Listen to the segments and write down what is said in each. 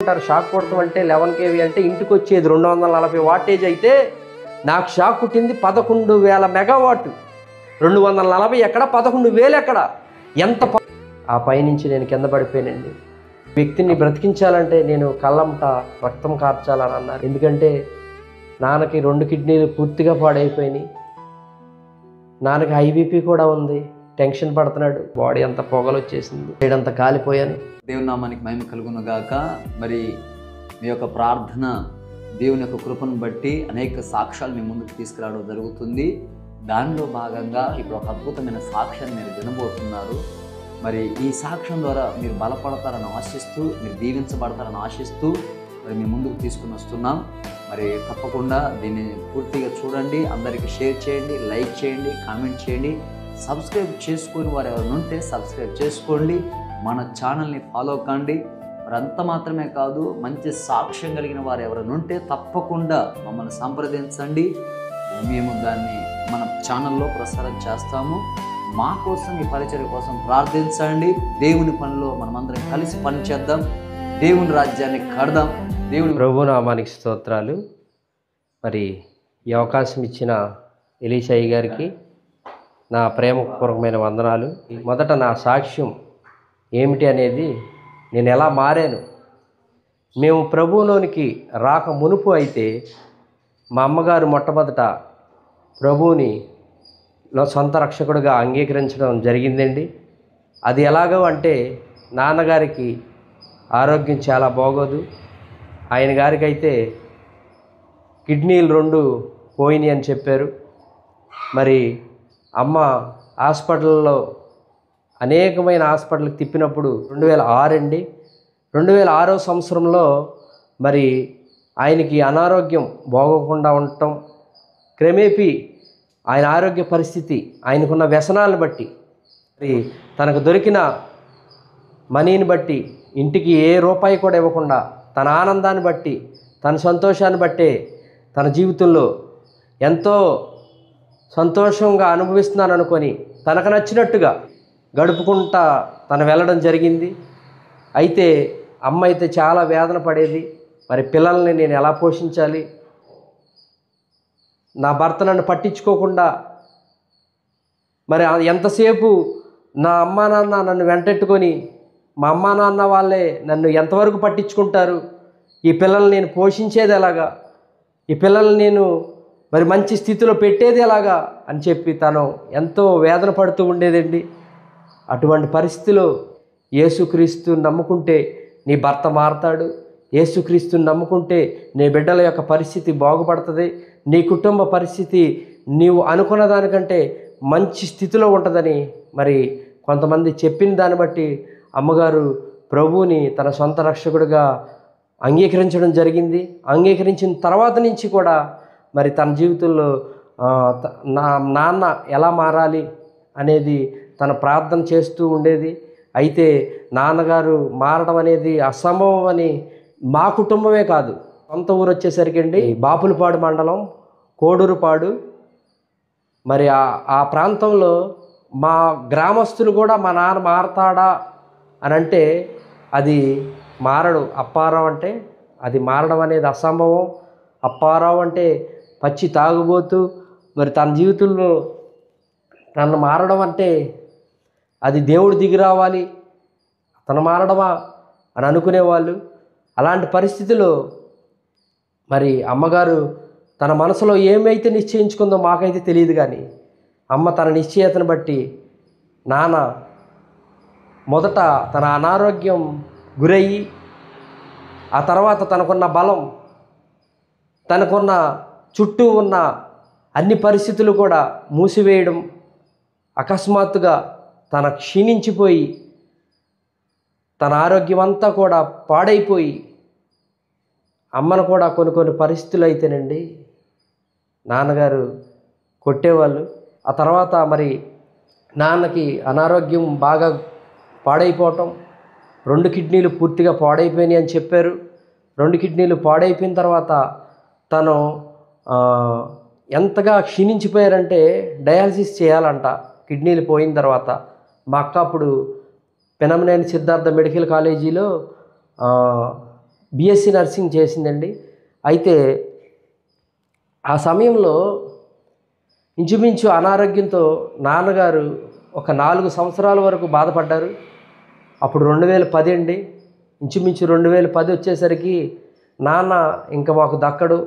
అంటారు షాక్ కొడతాం అంటే 11 kV అంటే ఇంటికి వచ్చేది 240 వాటేజ్ అయితే నాకు షాక్ కుట్టింది 11,000 మెగావాట్. 240 ఎక్కడ, 11,000 ఎక్కడ, ఎంత ఆ పైనుంచి నేను కింద పడిపోయానండి. వ్యక్తిని బ్రతికించాలంటే నేను కళ్ళంట రక్తం కార్చాలని అన్నారు. ఎందుకంటే నాన్నకి 2 కిడ్నీలు పూర్తిగా పాడైపోయినాయి. నాన్నకి హై బీపీ కూడా ఉంది, టెన్షన్ పడుతున్నాడు, బాడీ అంతా పొగలు వచ్చేసింది, వేడంతా కాలిపోయాను. దేవుని నామానికి మహిమ కలుగును గాక. మరి మీ యొక్క ప్రార్థన దేవుని యొక్క కృపను బట్టి అనేక సాక్ష్యాలు మీ ముందుకు తీసుకురావడం జరుగుతుంది. దానిలో భాగంగా ఇప్పుడు ఒక అద్భుతమైన సాక్ష్యాన్ని మీరు వినబోతున్నారు. మరి ఈ సాక్ష్యం ద్వారా మీరు బలపడతారని ఆశిస్తూ, మీరు దీవించబడతారని ఆశిస్తూ మరి మీ ముందుకు తీసుకుని వస్తున్నాం. మరి తప్పకుండా దీన్ని పూర్తిగా చూడండి, అందరికీ షేర్ చేయండి, లైక్ చేయండి, కామెంట్ చేయండి. సబ్స్క్రైబ్ చేసుకుని వారు ఎవరైనా ఉంటే సబ్స్క్రైబ్ చేసుకోండి, మన ఛానల్ని ఫాలో కండి. మరి అంత మాత్రమే కాదు, మంచి సాక్ష్యం కలిగిన వారు ఎవరైనా ఉంటే తప్పకుండా మమ్మల్ని సంప్రదించండి. మేము దాన్ని మన ఛానల్లో ప్రసారం చేస్తాము. మా కోసం, ఈ పరిచర్య కోసం ప్రార్థించండి. దేవుని పనిలో మనమందరం కలిసి పనిచేద్దాం, దేవుని రాజ్యాన్ని కడదాం. దేవుని ప్రభు నామానికి స్తోత్రాలు. మరి ఈ అవకాశం ఇచ్చిన ఎలీషయ్య గారికి నా ప్రేమపూర్వకమైన వందనాలు. మొదట నా సాక్ష్యం ఏమిటి అనేది, నేను ఎలా మారాను. మేము ప్రభువులోనికి రాక మునుపు అయితే మా అమ్మగారు మొట్టమొదట ప్రభువుని సొంత రక్షకుడిగా అంగీకరించడం జరిగిందండి. అది ఎలాగో అంటే, నాన్నగారికి ఆరోగ్యం చాలా బాగోదు. ఆయన గారికి అయితే కిడ్నీలు 2 పోయినాయి అని చెప్పారు. మరి అమ్మ హాస్పిటల్లో అనేకమైన హాస్పిటల్కి తిప్పినప్పుడు 2006 అండి, 2006వ సంవత్సరంలో మరి ఆయనకి అనారోగ్యం బాగోకుండా ఉండటం, క్రమేపీ ఆయన ఆరోగ్య పరిస్థితి, ఆయనకున్న వ్యసనాలను బట్టి, మరి తనకు దొరికిన మనీని బట్టి ఇంటికి ఏ రూపాయి కూడా ఇవ్వకుండా, తన ఆనందాన్ని బట్టి, తన సంతోషాన్ని బట్టే తన జీవితంలో ఎంతో సంతోషంగా అనుభవిస్తున్నాను అనుకొని తనకు నచ్చినట్టుగా గడుపుకుంటా తను వెళ్ళడం జరిగింది. అయితే అమ్మ అయితే చాలా వేదన పడేది. మరి పిల్లల్ని నేను ఎలా పోషించాలి, నా భర్త నన్ను పట్టించుకోకుండా, మరి ఎంతసేపు నా అమ్మా నాన్న నన్ను వెంటెట్టుకొని, మా అమ్మా నాన్న వాళ్ళే నన్ను ఎంతవరకు పట్టించుకుంటారు, ఈ పిల్లల్ని నేను పోషించేది ఎలాగా, ఈ పిల్లల్ని నేను మరి మంచి స్థితిలో పెట్టేది ఎలాగా అని చెప్పి తను ఎంతో వేదన పడుతూ ఉండేదండి. అటువంటి పరిస్థితిలో యేసుక్రీస్తుని నమ్ముకుంటే నీ భర్త మారతాడు, యేసుక్రీస్తుని నమ్ముకుంటే నీ బిడ్డల యొక్క పరిస్థితి బాగుపడుతుంది, నీ కుటుంబ పరిస్థితి నీవు అనుకున్న దానికంటే మంచి స్థితిలో ఉంటుందని మరి కొంతమంది చెప్పిన దాన్ని బట్టి అమ్మగారు ప్రభువుని తన సొంత రక్షకుడిగా అంగీకరించడం జరిగింది. అంగీకరించిన తర్వాత నుంచి కూడా మరి తన జీవితంలో నా నాన్న ఎలా మారాలి అనేది తన ప్రార్థన చేస్తూ ఉండేది. అయితే నాన్నగారు మారడం అనేది అసంభవం అని మా కుటుంబమే కాదు, సొంత ఊరు వచ్చేసరికి అండి బాపులపాడు మండలం కోడూరుపాడు, మరి ఆ ప్రాంతంలో మా గ్రామస్తులు కూడా మా నాన్న మారతాడా అని అంటే అది మారడు. అప్పారావు అంటే అది మారడం అనేది అసంభవం. అప్పారావు అంటే పచ్చి తాగుబోతూ, మరి తన జీవితంలో తను మారడం అంటే అది దేవుడు దిగి రావాలి, తను మారడమా అని అనుకునేవాళ్ళు. అలాంటి పరిస్థితిలో మరి అమ్మగారు తన మనసులో ఏమైతే నిశ్చయించుకుందో మాకైతే తెలియదు, కానీ అమ్మ తన నిశ్చయతను బట్టి నాన్న మొదట తన అనారోగ్యం గురయ్యి, ఆ తర్వాత తనకున్న బలం, తనకున్న చుట్టూ ఉన్న అన్ని పరిస్థితులు కూడా మూసివేయడం, అకస్మాత్తుగా తన క్షీణించిపోయి తన ఆరోగ్యం అంతా కూడా పాడైపోయి, అమ్మను కూడా కొన్ని పరిస్థితులు అయితేనండి నాన్నగారు కొట్టేవాళ్ళు. ఆ తర్వాత మరి నాన్నకి అనారోగ్యం బాగా పాడైపోవటం, 2 కిడ్నీలు పూర్తిగా పాడైపోయినాయి అని చెప్పారు. 2 కిడ్నీలు పాడైపోయిన తర్వాత తను ఎంతగా క్షీణించిపోయారంటే డయాలసిస్ చేయాలంట కిడ్నీలు పోయిన తర్వాత. మా అక్క అప్పుడు పెనమనేని సిద్ధార్థ మెడికల్ కాలేజీలో బీఎస్సీ నర్సింగ్ చేసిందండి. అయితే ఆ సమయంలో ఇంచుమించు అనారోగ్యంతో నాన్నగారు ఒక 4 సంవత్సరాల వరకు బాధపడ్డారు. అప్పుడు 2010 అండి. ఇంచుమించు 2010 వచ్చేసరికి నాన్న ఇంకా మాకు దక్కడు,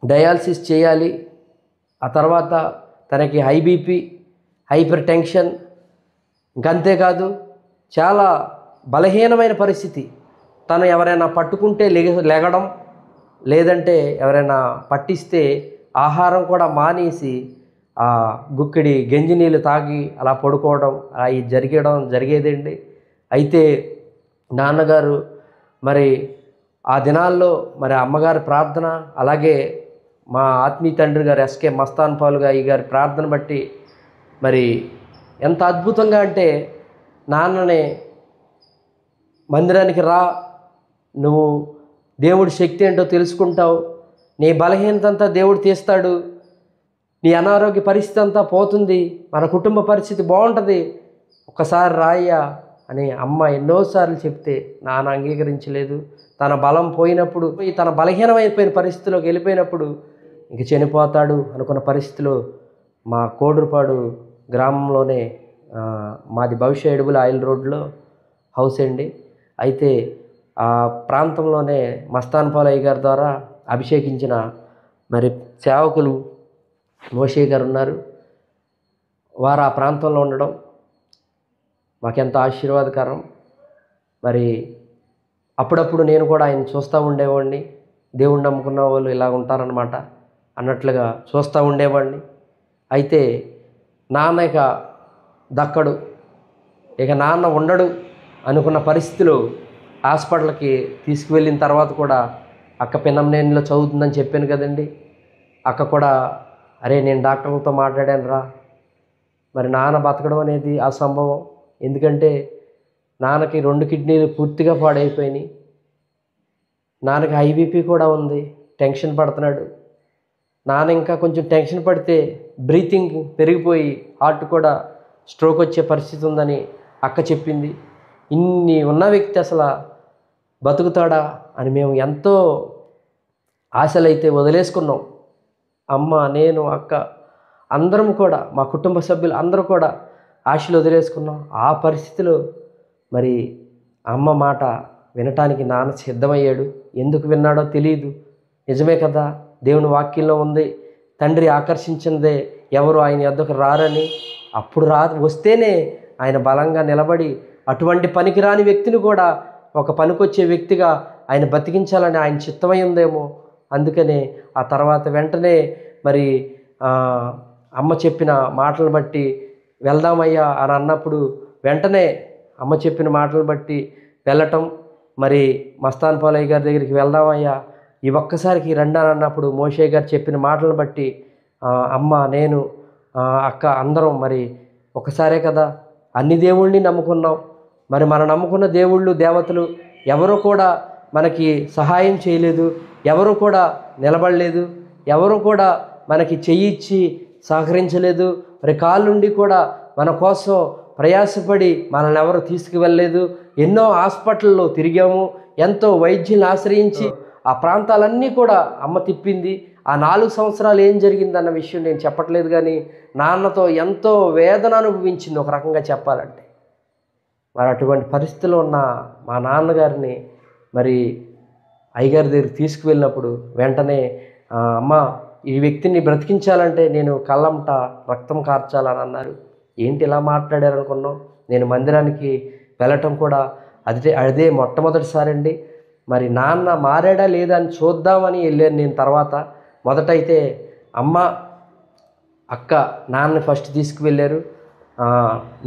డయాలసిస్ చేయాలి. ఆ తర్వాత తనకి హై బీపీ, హైపర్ టెన్షన్, ఇంకంతేకాదు చాలా బలహీనమైన పరిస్థితి. తను ఎవరైనా పట్టుకుంటే లెగడం, లేదంటే ఎవరైనా పట్టిస్తే ఆహారం కూడా మానేసి గుక్కిడి గంజి నీళ్ళు తాగి అలా పడుకోవడం అలా జరిగేదండి. అయితే నాన్నగారు మరి ఆ దినాల్లో మరి అమ్మగారి ప్రార్థన, అలాగే మా ఆత్మీయ తండ్రి గారు ఎస్కే మస్తాన్ పాలు గారి ప్రార్థన బట్టి మరి ఎంత అద్భుతంగా అంటే, నాన్ననే మందిరానికి రా, నువ్వు దేవుడి శక్తి ఏంటో తెలుసుకుంటావు, నీ బలహీనత అంతా దేవుడు తీస్తాడు, నీ అనారోగ్య పరిస్థితి అంతా పోతుంది, మన కుటుంబ పరిస్థితి బాగుంటుంది, ఒక్కసారి రాయ్యా అని అమ్మ ఎన్నోసార్లు చెప్తే నాన్న అంగీకరించలేదు. తన బలం పోయినప్పుడు, తన బలహీనమైపోయిన పరిస్థితిలోకి వెళ్ళిపోయినప్పుడు ఇంక చనిపోతాడు అనుకున్న పరిస్థితిలో మా కోడూరుపాడు గ్రామంలోనే మాది భవిష్య ఎడుగుల ఆయిల్ రోడ్లో హౌస్ అండి. అయితే ఆ ప్రాంతంలోనే మస్తాన్ పాలయ్య గారి ద్వారా అభిషేకించిన మరి సేవకులు మోషే గారు ఉన్నారు. వారు ఆ ప్రాంతంలో ఉండడం మాకెంతో ఆశీర్వాదకరం. మరి అప్పుడప్పుడు నేను కూడా ఆయన చూస్తూ ఉండేవాడిని. దేవుణ్ణి నమ్ముకున్న వాళ్ళు ఇలా ఉంటారనమాట అన్నట్లుగా చూస్తూ ఉండేవాడిని. అయితే నాన్న ఇక దక్కడు, ఇక నాన్న ఉండడు అనుకున్న పరిస్థితిలో హాస్పిటల్కి తీసుకువెళ్ళిన తర్వాత కూడా అక్క పిన్నంనేనిలో చదువుతుందని చెప్పాను కదండి. అక్క కూడా అరే నేను డాక్టర్లతో మాట్లాడాను రా, మరి నాన్న బతకడం అనేది అసంభవం. ఎందుకంటే నాన్నకి 2 కిడ్నీలు పూర్తిగా పాడైపోయినాయి, నాన్నకి హై బీపీ కూడా ఉంది, టెన్షన్ పడుతున్నాడు. నాన్న ఇంకా కొంచెం టెన్షన్ పడితే బ్రీతింగ్ పెరిగిపోయి హార్ట్ కూడా స్ట్రోక్ వచ్చే పరిస్థితి ఉందని అక్క చెప్పింది. ఇన్ని ఉన్న వ్యక్తి అసలు బతుకుతాడా అని మేము ఎంతో ఆశలైతే వదిలేసుకున్నాం. అమ్మ, నేను, అక్క అందరం కూడా, మా కుటుంబ సభ్యులు అందరూ కూడా ఆశలు వదిలేసుకున్నాం. ఆ పరిస్థితిలో మరి అమ్మ మాట వినటానికి నాన్న సిద్ధమయ్యాడు. ఎందుకు విన్నాడో తెలియదు. నిజమే కదా, దేవుని వాక్యంలో ఉంది, తండ్రి ఆకర్షించిందే ఎవరు ఆయన యొద్దకు రారని. అప్పుడు వస్తేనే ఆయన బలంగా నిలబడి అటువంటి పనికిరాని వ్యక్తిని కూడా ఒక పనికొచ్చే వ్యక్తిగా ఆయన బతికించాలని ఆయన చిత్తమై ఉందేమో. అందుకనే ఆ తర్వాత వెంటనే మరి అమ్మ చెప్పిన మాటలు బట్టి వెళ్దామయ్యా అని అన్నప్పుడు వెంటనే అమ్మ చెప్పిన మాటలు బట్టి వెళ్ళటం, మరి మస్తాన్ పాలయ్య గారి దగ్గరికి వెళ్దామయ్యా ఈ ఒక్కసారికి రండి అని అన్నప్పుడు మోషే గారు చెప్పిన మాటలు బట్టి అమ్మ, నేను, అక్క అందరం మరి ఒకసారే కదా అన్ని దేవుళ్ళని నమ్ముకున్నాం. మరి మనం నమ్ముకున్న దేవుళ్ళు దేవతలు ఎవరు కూడా మనకి సహాయం చేయలేదు, ఎవరు కూడా నిలబడలేదు, ఎవరు కూడా మనకి చెయ్యి ఇచ్చి సహకరించలేదు. మరి కాళ్ళుండి కూడా మన కోసం ప్రయాసపడి మనల్ని ఎవరు తీసుకువెళ్ళలేదు. ఎన్నో హాస్పిటల్లో తిరిగాము, ఎంతో వైద్యులను ఆశ్రయించి ఆ ప్రాంతాలన్నీ కూడా అమ్మ తిప్పింది. ఆ 4 సంవత్సరాలు ఏం జరిగిందన్న విషయం నేను చెప్పట్లేదు, కానీ నాన్నతో ఎంతో వేదన అనుభవించింది ఒక రకంగా చెప్పాలంటే. మరి అటువంటి పరిస్థితిలో ఉన్న మా నాన్నగారిని మరి అయ్యగారి దగ్గరికి తీసుకువెళ్ళినప్పుడు వెంటనే అమ్మ, ఈ వ్యక్తిని బ్రతికించాలంటే నేను కళ్ళంట రక్తం కార్చాలని అన్నారు. ఏంటి ఇలా మాట్లాడారనుకున్నాం. నేను మందిరానికి వెళ్ళటం కూడా అదే మొట్టమొదటిసారి అండి. మరి నాన్న మారాడా లేదా అని చూద్దామని వెళ్ళాను నేను. తర్వాత మొదటైతే అమ్మ, అక్క నాన్నని ఫస్ట్ తీసుకువెళ్ళారు.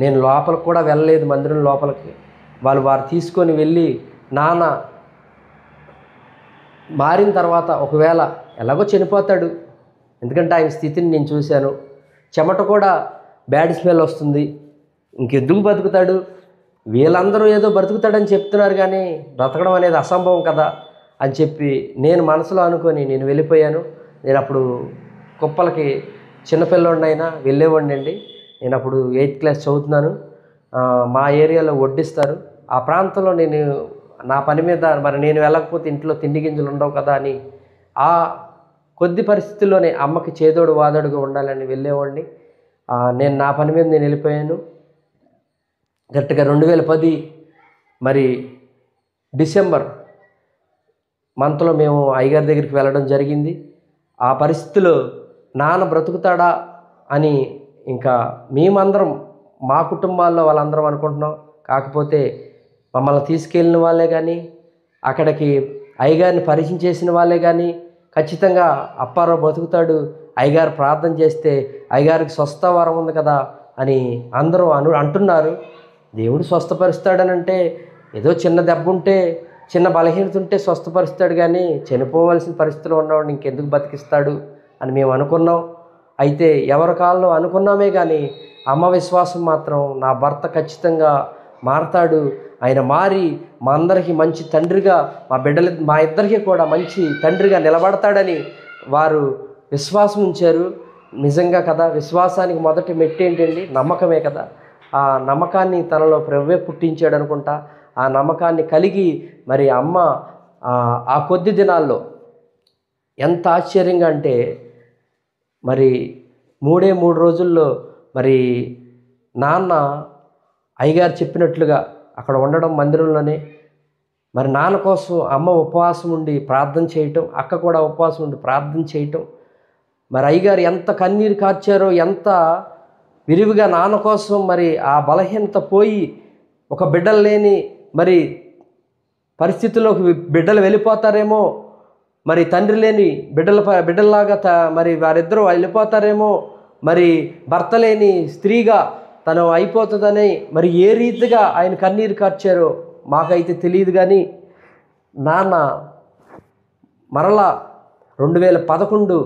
నేను లోపలికి కూడా వెళ్ళలేదు, మందిరం లోపలికి. వారు తీసుకొని వెళ్ళి నాన్న మారిన తర్వాత ఒకవేళ ఎలాగో చనిపోతాడు, ఎందుకంటే ఆయన స్థితిని నేను చూశాను, చెమట కూడా బ్యాడ్ స్మెల్ వస్తుంది, ఇంకెందుకు బతుకుతాడు, వీళ్ళందరూ ఏదో బ్రతుకుతాడని చెప్తున్నారు కానీ బ్రతకడం అనేది అసంభవం కదా అని చెప్పి నేను మనసులో అనుకొని నేను వెళ్ళిపోయాను. నేను అప్పుడు కుప్పలకి చిన్నపిల్లోడినైనా వెళ్ళేవాడిని అండి. నేను అప్పుడు 8th క్లాస్ చదువుతున్నాను. మా ఏరియాలో వడ్డిస్తారు. ఆ ప్రాంతంలో నేను నా పని మీద మరి నేను వెళ్ళకపోతే ఇంట్లో తిండి గింజలు ఉండవు కదా అని ఆ కొద్ది పరిస్థితుల్లోనే అమ్మకి చేదోడు వాదోడుగా ఉండాలని వెళ్ళేవాడిని. నేను నా పని మీద నేను వెళ్ళిపోయాను. కరెక్ట్గా 2010 మరి డిసెంబర్ మంత్లో మేము అయ్యగారి దగ్గరికి వెళ్ళడం జరిగింది. ఆ పరిస్థితిలో నాన్న బ్రతుకుతాడా అని ఇంకా మేమందరం మా కుటుంబాల్లో వాళ్ళందరం అనుకుంటున్నాం. కాకపోతే మమ్మల్ని తీసుకెళ్ళిన వాళ్ళే కానీ, అక్కడికి అయ్యగారిని పరిచయం చేసిన వాళ్ళే కానీ ఖచ్చితంగా అప్పారావు బతుకుతాడు, అయ్యగారు ప్రార్థన చేస్తే అయ్యగారికి స్వస్థ వరం ఉంది కదా అని అందరూ అంటున్నారు. దేవుడు స్వస్థపరుస్తాడనంటే ఏదో చిన్న దెబ్బ ఉంటే, చిన్న బలహీనత ఉంటే స్వస్థపరుస్తాడు, కానీ చనిపోవలసిన పరిస్థితిలో ఉన్నవాడిని ఇంకెందుకు బతికిస్తాడు అని మేము అనుకున్నాం. అయితే ఎవరి కాలంలో అనుకున్నామే కానీ అమ్మ విశ్వాసం మాత్రం నా భర్త ఖచ్చితంగా మారతాడు, ఆయన మారి మా అందరికీ మంచి తండ్రిగా, మా ఇద్దరికీ కూడా మంచి తండ్రిగా నిలబడతాడని వారు విశ్వాసం ఉంచారు. నిజంగా కదా, విశ్వాసానికి మొదటి మెట్టు ఏంటండి? నమ్మకమే కదా. ఆ నమ్మకాన్ని తనలో ప్రభువే పుట్టించాడు అనుకుంటా. ఆ నమ్మకాన్ని కలిగి మరి అమ్మ ఆ కొద్ది దినాల్లో ఎంత ఆశ్చర్యంగా అంటే మరి 3 రోజుల్లో మరి నాన్న అయ్యగారు చెప్పినట్లుగా అక్కడ ఉండడం మందిరంలోనే. మరి నాన్న కోసం అమ్మ ఉపవాసం ఉండి ప్రార్థన చేయటం, అక్క కూడా ఉపవాసం ఉండి ప్రార్థన చేయటం. మరి అయ్యగారు ఎంత కన్నీరు కార్చారో, ఎంత విరివిగా నాన్న కోసం మరి ఆ బలహీనత పోయి ఒక బిడ్డలు లేని మరి పరిస్థితుల్లోకి బిడ్డలు వెళ్ళిపోతారేమో, మరి తండ్రి లేని బిడ్డల్లాగా మరి వారిద్దరూ వెళ్ళిపోతారేమో, మరి భర్త లేని స్త్రీగా తను అయిపోతుందని మరి ఏ రీతిగా ఆయన కన్నీరు కార్చారో మాకైతే తెలియదు. కానీ నాన్న మరలా 2011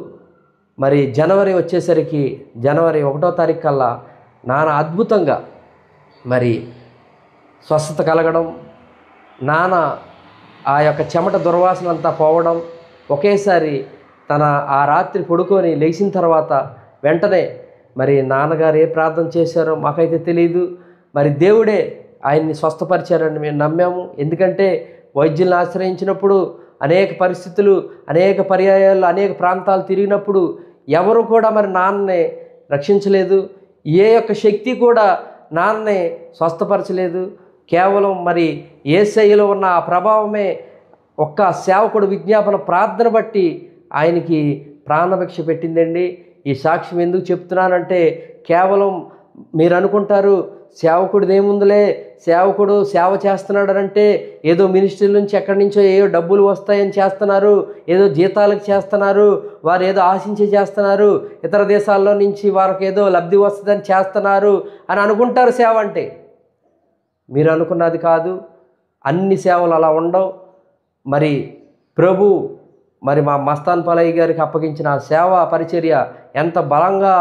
మరి జనవరి వచ్చేసరికి, జనవరి 1వ తారీఖు కల్లా నాన్న అద్భుతంగా మరి స్వస్థత కలగడం, నాన్న ఆ యొక్క చెమట దుర్వాసన అంతా పోవడం, ఒకేసారి తన ఆ రాత్రి పడుకొని లేచిన తర్వాత వెంటనే మరి నాన్నగారు ఏ ప్రార్థన చేశారో మాకైతే తెలియదు. మరి దేవుడే ఆయన్ని స్వస్థపరిచారని మేము నమ్మాము. ఎందుకంటే వైద్యులను ఆశ్రయించినప్పుడు అనేక పరిస్థితులు, అనేక పర్యాయాలు, అనేక ప్రాంతాలు తిరిగినప్పుడు ఎవరు కూడా మరి నాన్నని రక్షించలేదు. ఏ యొక్క శక్తి కూడా నాన్నని స్వస్థపరచలేదు. కేవలం మరి యేసయ్యలో ఉన్న ఆ ప్రభావమే ఒక్క సేవకుడు విజ్ఞాపన ప్రార్థన బట్టి ఆయనకి ప్రాణభిక్ష పెట్టిందండి. ఈ సాక్ష్యం ఎందుకు చెప్తున్నానంటే, కేవలం మీరు అనుకుంటారు సేవకుడిది ఏముందిలే, సేవకుడు సేవ చేస్తున్నాడనంటే ఏదో మినిస్ట్రీ నుంచి ఎక్కడి నుంచో ఏదో డబ్బులు వస్తాయని చేస్తున్నారు, ఏదో జీతాలకు చేస్తున్నారు, వారు ఏదో ఆశించి చేస్తున్నారు, ఇతర దేశాల్లో నుంచి వారికి ఏదో లబ్ధి వస్తుందని చేస్తున్నారు అని అనుకుంటారు సేవ అంటే. మీరు అనుకున్నది కాదు. అన్ని సేవలు అలా ఉండవు. మరి ప్రభు మరి మా మస్తాన్ పాలయ్య గారికి అప్పగించిన ఆ సేవా పరిచర్య ఎంత బలంగా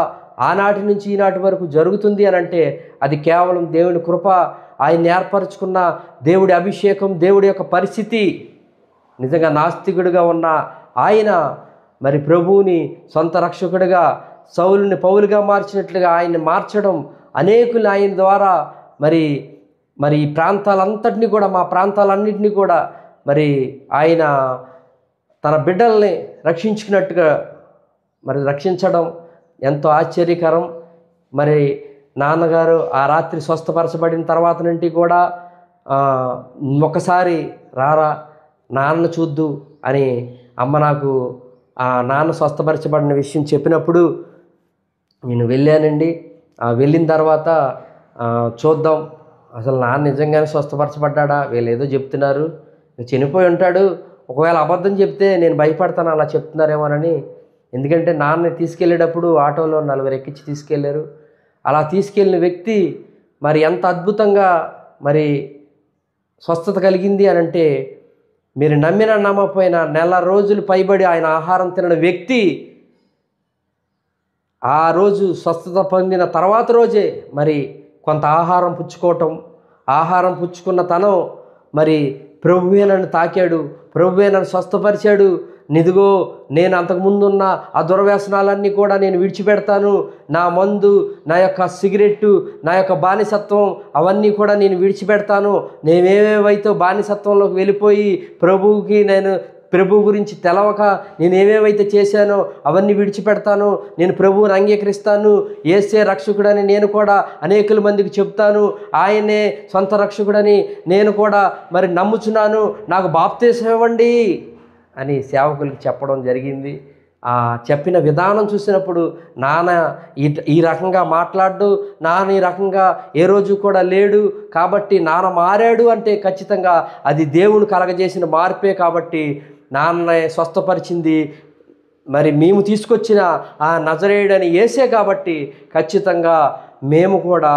ఆనాటి నుంచి ఈనాటి వరకు జరుగుతుంది అని అంటే అది కేవలం దేవుని కృప, ఆయన ఏర్పరచుకున్న దేవుడి అభిషేకం, దేవుడి యొక్క పరిస్థితి. నిజంగా నాస్తికుడిగా ఉన్న ఆయన మరి ప్రభువుని సొంత రక్షకుడిగా, సౌలుని పౌలుగా మార్చినట్లుగా ఆయన్ని మార్చడం, అనేకులు ఆయన ద్వారా మరి ఈ ప్రాంతాలంతటినీ కూడా, మా ప్రాంతాలన్నింటినీ కూడా మరి ఆయన తన బిడ్డల్ని రక్షించుకున్నట్టుగా మరి రక్షించడం ఎంతో ఆశ్చర్యకరం. మరి నాన్నగారు ఆ రాత్రి స్వస్థపరచబడిన తర్వాత నుండి కూడా ఒకసారి రారా నాన్న చూద్దు అని అమ్మ నాకు ఆ నాన్న స్వస్థపరచబడిన విషయం చెప్పినప్పుడు నేను వెళ్ళానండి. వెళ్ళిన తర్వాత చూద్దాం అసలు నాన్న నిజంగానే స్వస్థపరచబడ్డా, వీళ్ళు ఏదో చెప్తున్నారు, చనిపోయి ఉంటాడు, ఒకవేళ అబద్ధం చెప్తే నేను భయపడతాను అలా చెప్తున్నారేమోనని. ఎందుకంటే నాన్నని తీసుకెళ్ళేటప్పుడు ఆటోలో 4 ఎక్కించి తీసుకెళ్లారు. అలా తీసుకెళ్ళిన వ్యక్తి మరి ఎంత అద్భుతంగా మరి స్వస్థత కలిగింది అని అంటే, మీరు నమ్మినా నమ్మకపోయినా 1 రోజులు పైబడి ఆయన ఆహారం తినని వ్యక్తి ఆ రోజు స్వస్థత పొందిన తర్వాత రోజే మరి కొంత ఆహారం పుచ్చుకోవటం, ఆహారం పుచ్చుకున్న తను మరి ప్రభువే నన్ను తాకాడు, ప్రభువే నన్ను స్వస్థపరిచాడు, నిదిగో నేను అంతకుముందున్న ఆ దుర్వ్యసనాలన్నీ కూడా నేను విడిచిపెడతాను, నా మందు, నా యొక్క సిగరెట్టు, నా యొక్క బానిసత్వం అవన్నీ కూడా నేను విడిచిపెడతాను, నేనేవేవైతే బానిసత్వంలోకి వెళ్ళిపోయి ప్రభు గురించి తెలవక నేను ఏవేవైతే చేశానో అవన్నీ విడిచిపెడతాను, నేను ప్రభువుని అంగీకరిస్తాను, యేసే రక్షకుడని నేను కూడా అనేకుల మందికి చెప్తాను, ఆయనే సొంత రక్షకుడని నేను కూడా మరి నమ్ముచున్నాను, నాకు బాప్తీసం ఇవ్వండి అని సేవకులకు చెప్పడం జరిగింది. ఆ చెప్పిన విధానం చూసినప్పుడు నాన్న ఈ రకంగా మాట్లాడు, నాన్న ఈ రకంగా ఏ రోజు కూడా లేడు, కాబట్టి నాన్న మారాడు అంటే ఖచ్చితంగా అది దేవుడు కలగజేసిన మార్పే. కాబట్టి నాన్న స్వస్థపరిచింది మరి మేము తీసుకొచ్చిన ఆ నజరేయుడని యేసే. కాబట్టి ఖచ్చితంగా మేము కూడా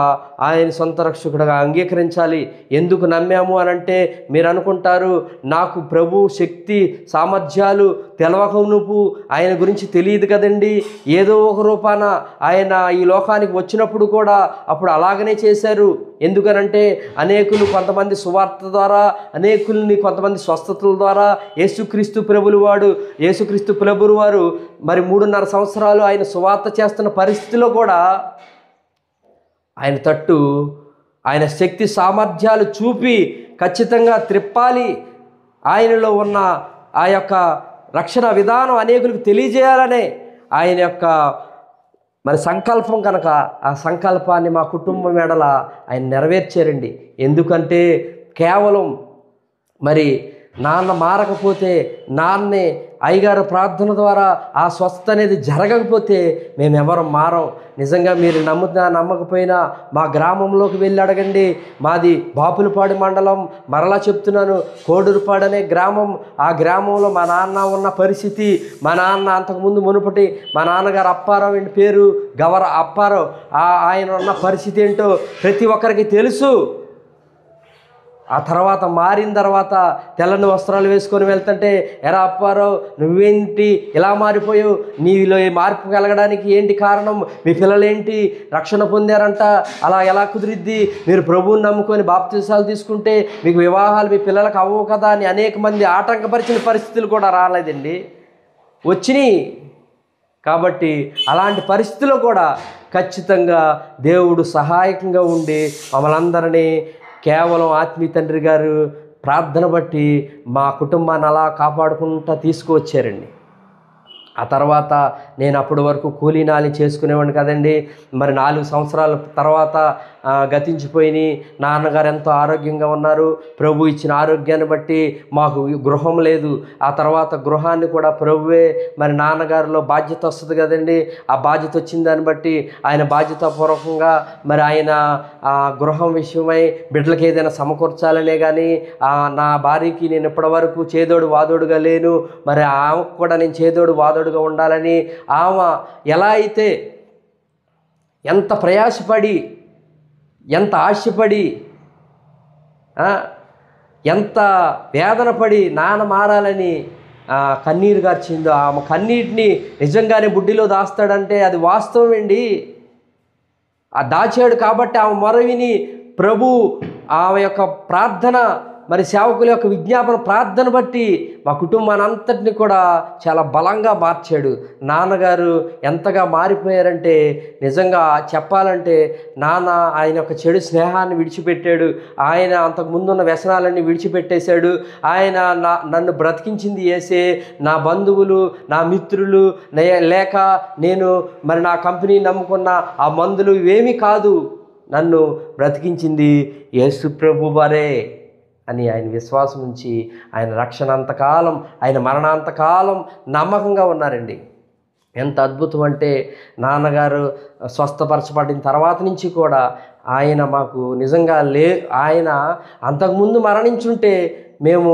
ఆయన సొంత రక్షకుడుగా అంగీకరించాలి. ఎందుకు నమ్మాము అనంటే మీరు అనుకుంటారు, నాకు ప్రభు శక్తి సామర్థ్యాలు తెలవకనుపు ఆయన గురించి తెలియదు కదండి, ఏదో ఒక రూపాన ఆయన ఈ లోకానికి వచ్చినప్పుడు కూడా అప్పుడు అలాగనే చేశారు. ఎందుకనంటే అనేకులు కొంతమంది సువార్త ద్వారా, అనేకుల్ని కొంతమంది స్వస్థతల ద్వారా యేసుక్రీస్తు ప్రభువు వారు మరి 3.5 సంవత్సరాలు ఆయన సువార్త చేస్తున్న పరిస్థితిలో కూడా ఆయన తట్టు ఆయన శక్తి సామర్థ్యాలు చూపి ఖచ్చితంగా త్రిప్పాలి, ఆయనలో ఉన్న ఆ యొక్క రక్షణ విధానం అనేకులకు తెలియజేయాలనే ఆయన యొక్క మరి సంకల్పం కనుక ఆ సంకల్పాన్ని మా కుటుంబం ఎడల ఆయన నెరవేర్చారండి. ఎందుకంటే కేవలం మరి నాన్న మారకపోతే, నాన్నే అయ్యగారు ప్రార్థన ద్వారా ఆ స్వస్థత అనేది జరగకపోతే మేమెవరం మారం. నిజంగా మీరు నమ్మకపోయినా మా గ్రామంలోకి వెళ్ళి అడగండి. మాది బాపులపాడు మండలం, మరలా చెప్తున్నాను, కోడూరుపాడు అనే గ్రామం. ఆ గ్రామంలో మా నాన్న ఉన్న పరిస్థితి, మా నాన్న అంతకుముందు మునుపటి మా నాన్నగారు అప్పారావు అండి పేరు, గవర అప్పారావు, ఆయన ఉన్న పరిస్థితి ఏంటో ప్రతి ఒక్కరికి తెలుసు. ఆ తర్వాత మారిన తర్వాత తెల్లని వస్త్రాలు వేసుకొని వెళ్తుంటే, ఎరా అప్పారావు నువ్వేంటి ఇలా మారిపోయావు, నీలో ఈ మార్పు కలగడానికి ఏంటి కారణం, మీ పిల్లలేంటి రక్షణ పొందారంట, అలా ఎలా కుదిరిద్ది, మీరు ప్రభువుని నమ్ముకొని బాప్తిసాలు తీసుకుంటే మీకు వివాహాలు మీ పిల్లలకు అవ్వవు కదా అని అనేక మంది ఆటంకపరిచిన పరిస్థితులు కూడా రాలేదండి, వచ్చినాయి. కాబట్టి అలాంటి పరిస్థితుల్లో కూడా ఖచ్చితంగా దేవుడు సహాయకంగా ఉండి మమ్మల్ని అందరినీ కేవలం ఆత్మీయ తండ్రి గారు ప్రార్థన బట్టి మా కుటుంబాన్ని అలా కాపాడుకుంటూ తీసుకువచ్చారండి. ఆ తర్వాత నేను అప్పటి వరకు కూలీనాలి చేసుకునేవాడిని కదండి. మరి 4 సంవత్సరాల తర్వాత గతించిపోయి నాన్నగారు ఎంతో ఆరోగ్యంగా ఉన్నారు. ప్రభు ఇచ్చిన ఆరోగ్యాన్ని బట్టి మాకు గృహం లేదు. ఆ తర్వాత గృహాన్ని కూడా ప్రభువే, మరి నాన్నగారిలో బాధ్యత వస్తుంది కదండి, ఆ బాధ్యత వచ్చిన దాన్ని బట్టి ఆయన బాధ్యతాపూర్వకంగా మరి ఆయన గృహం విషయమై బిడ్డలకి ఏదైనా సమకూర్చాలనే కానీ నా భార్యకి నేను ఇప్పటి వరకు చేదోడు వాదోడుగా లేను, మరి ఆమెకు కూడా నేను చేదోడు వాదోడుగా ఉండాలని ఆమె ఎలా అయితే ఎంత ప్రయాసపడి, ఎంత ఆశపడి, ఎంత వేదన పడి నాన్న మారాలని కన్నీరు గార్చిందో, ఆమె కన్నీటిని నిజంగానే బుడ్డిలో దాస్తాడంటే అది వాస్తవం అండి. ఆ దాచాడు కాబట్టి ఆమె మొర విని ప్రభు ఆమె యొక్క ప్రార్థన, మరి సేవకుల యొక్క విజ్ఞాపన ప్రార్థన బట్టి మా కుటుంబాన్ని అంతటిని కూడా చాలా బలంగా మార్చాడు. నాన్నగారు ఎంతగా మారిపోయారంటే నిజంగా చెప్పాలంటే నాన్న ఆయన యొక్క చెడు స్నేహాన్ని విడిచిపెట్టాడు, ఆయన అంతకుముందున్న వ్యసనాలన్నీ విడిచిపెట్టేశాడు. ఆయన నన్ను బ్రతికించింది యేసే, నా బంధువులు, నా మిత్రులు లేక నేను మరి నా కంపెనీ నమ్ముకున్న ఆ మందులు ఇవేమీ కాదు, నన్ను బ్రతికించింది యేసు ప్రభు వారే అని ఆయన విశ్వాసం ఉంచి ఆయన రక్షణ అంతకాలం, ఆయన మరణాంతకాలం నమ్మకంగా ఉన్నారండి. ఎంత అద్భుతం అంటే నాన్నగారు స్వస్థపరచబడిన తర్వాత నుంచి కూడా ఆయన మాకు నిజంగా ఆయన అంతకుముందు మరణించుంటే మేము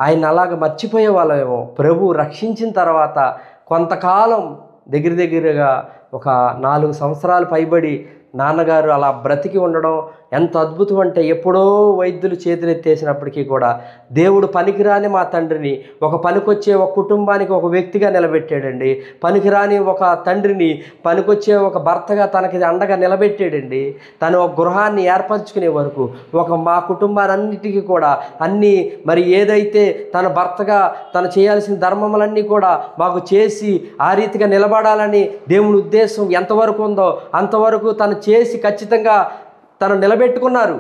ఆయన అలాగ మర్చిపోయే వాళ్ళమేమో. ప్రభు రక్షించిన తర్వాత కొంతకాలం దగ్గరగా ఒక 4 సంవత్సరాలు పైబడి నాన్నగారు అలా బ్రతికి ఉండడం ఎంత అద్భుతం అంటే, ఎప్పుడో వైద్యులు చేతులెత్తేసినప్పటికీ కూడా దేవుడు పనికిరాని మా తండ్రిని ఒక పనికొచ్చే ఒక కుటుంబానికి ఒక వ్యక్తిగా నిలబెట్టాడండి. పనికిరాని ఒక తండ్రిని పనికొచ్చే ఒక భర్తగా తనకి అండగా నిలబెట్టాడండి. తను ఒక గృహాన్ని ఏర్పరచుకునే వరకు మా కుటుంబాలన్నిటికీ కూడా అన్నీ మరి ఏదైతే తన భర్తగా తను చేయాల్సిన ధర్మములన్నీ కూడా మాకు చేసి ఆ రీతిగా నిలబడాలని దేవుని ఉద్దేశం ఎంతవరకు ఉందో అంతవరకు తను చేసి ఖచ్చితంగా తను నిలబెట్టుకున్నారు.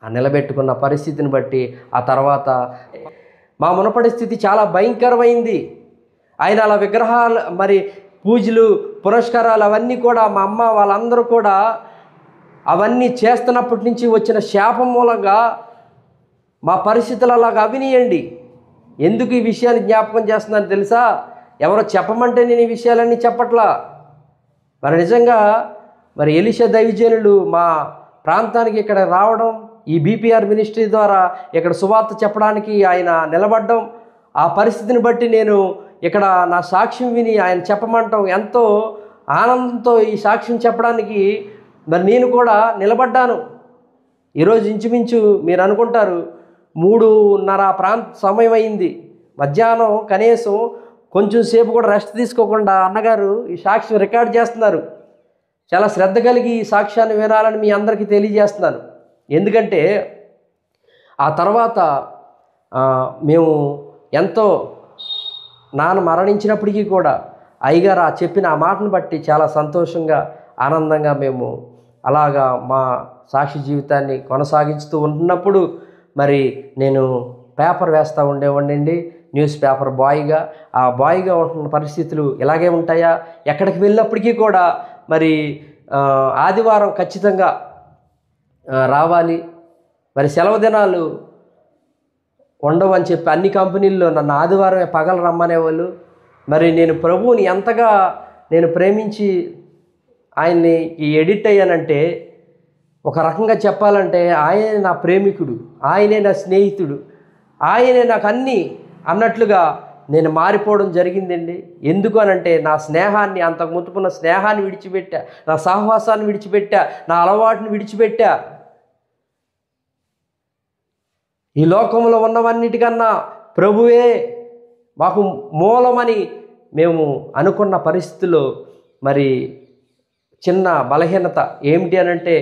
ఆ నిలబెట్టుకున్న పరిస్థితిని బట్టి ఆ తర్వాత మా మునపడి స్థితి చాలా భయంకరమైంది. ఆయన అలా విగ్రహాలు మరి పూజలు పురస్కారాలు అవన్నీ కూడా మా అమ్మ వాళ్ళందరూ కూడా అవన్నీ చేస్తున్నప్పటి నుంచి వచ్చిన శాపం మూలంగా మా పరిస్థితులు అలాగా అవినీయండి. ఎందుకు ఈ విషయాన్ని జ్ఞాపకం చేస్తున్నాను తెలుసా? ఎవరో చెప్పమంటే నేను ఈ విషయాలన్నీ చెప్పట్లా. మరి నిజంగా మరి ఎలీషా దైవజనులు మా ప్రాంతానికి ఇక్కడ రావడం, ఈ బీపీఆర్ మినిస్ట్రీ ద్వారా ఇక్కడ సువార్త చెప్పడానికి ఆయన నిలబడడం, ఆ పరిస్థితిని బట్టి నేను ఇక్కడ నా సాక్ష్యం విని ఆయన చెప్పమంటాం ఎంతో ఆనందంతో ఈ సాక్ష్యం చెప్పడానికి మరి నేను కూడా నిలబడ్డాను. ఈరోజు ఇంచుమించు మీరు అనుకుంటారు 3:30 సమయం అయింది. మధ్యాహ్నం కనీసం కొంచెం సేపు కూడా రెస్ట్ తీసుకోకుండా అన్నగారు ఈ సాక్ష్యం రికార్డ్ చేస్తున్నారు. చాలా శ్రద్ధ కలిగి ఈ సాక్ష్యాన్ని వినాలని మీ అందరికీ తెలియజేస్తున్నాను. ఎందుకంటే ఆ తర్వాత మేము ఎంతో నాన్న మరణించినప్పటికీ కూడా అయ్యగారు చెప్పిన ఆ మాటను బట్టి చాలా సంతోషంగా ఆనందంగా మేము అలాగా మా సాక్షి జీవితాన్ని కొనసాగిస్తూ ఉంటున్నప్పుడు మరి నేను పేపర్ వేస్తూ ఉండేవాడినండి, న్యూస్ పేపర్ బాయ్గా. ఆ బాయ్గా ఉంటున్న పరిస్థితులు ఇలాగే ఉంటాయా? ఎక్కడికి వెళ్ళినప్పటికీ కూడా మరి ఆదివారం ఖచ్చితంగా రావాలి, మరి సెలవు దినాలు ఉండవు అని చెప్పి అన్ని కంపెనీల్లో నన్ను ఆదివారమే పగలు రమ్మనేవాళ్ళు. మరి నేను ప్రభువుని ఎంతగా నేను ప్రేమించి ఆయన్ని ఎడిట్ అయ్యానంటే, ఒక రకంగా చెప్పాలంటే ఆయనే నా ప్రేమికుడు, ఆయనే నా స్నేహితుడు, ఆయనే నాకు అన్నీ అన్నట్లుగా నేను మారిపోవడం జరిగిందండి. ఎందుకు అనంటే నా స్నేహాన్ని, అంతకు ముట్టుకున్న స్నేహాన్ని విడిచిపెట్టా, నా సహవాసాన్ని విడిచిపెట్టా, నా అలవాటుని విడిచిపెట్టా. ఈ లోకంలో ఉన్నవన్నిటికన్నా ప్రభువే మాకు మూలమని మేము అనుకున్న పరిస్థితుల్లో మరి చిన్న బలహీనత ఏమిటి అనంటే,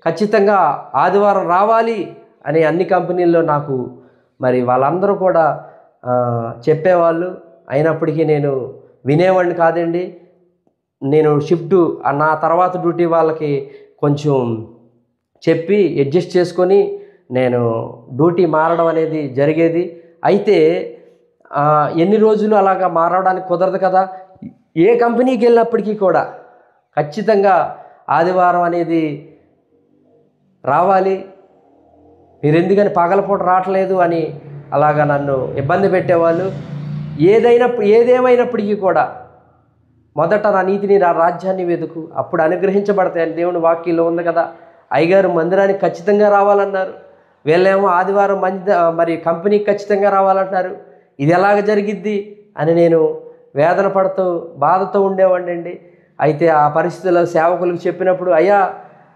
ఖచ్చితంగా ఆదివారం రావాలి అని అన్ని కంపెనీల్లో నాకు మరి వాళ్ళందరూ కూడా చెప్పేవాళ్ళు. అయినప్పటికీ నేను వినేవాడిని కాదండి. నేను షిఫ్ట్ నా తర్వాత డ్యూటీ వాళ్ళకి కొంచెం చెప్పి అడ్జస్ట్ చేసుకొని నేను డ్యూటీ మారడం అనేది జరిగేది. అయితే ఎన్ని రోజులు అలాగా మారడానికి కుదరదు కదా. ఏ కంపెనీకి వెళ్ళినప్పటికీ కూడా ఖచ్చితంగా ఆదివారం అనేది రావాలి, మీరు ఎందుకని పగలపూట రావట్లేదు అని అలాగా నన్ను ఇబ్బంది పెట్టేవాళ్ళు. ఏదేమైనప్పటికీ కూడా మొదట నా నీతిని, నా రాజ్యాన్ని వెతుకు, అప్పుడు అనుగ్రహించబడతాయని దేవుని వాక్యంలో ఉంది కదా. అయ్యగారు మందిరానికి ఖచ్చితంగా రావాలన్నారు, వీళ్ళేమో ఆదివారం మరి కంపెనీకి ఖచ్చితంగా రావాలంటున్నారు. ఇది ఎలాగ జరిగిద్ది అని నేను వేదన పడుతూ బాధతో ఉండేవాడిని. అయితే ఆ పరిస్థితుల్లో సేవకులకు చెప్పినప్పుడు, అయ్యా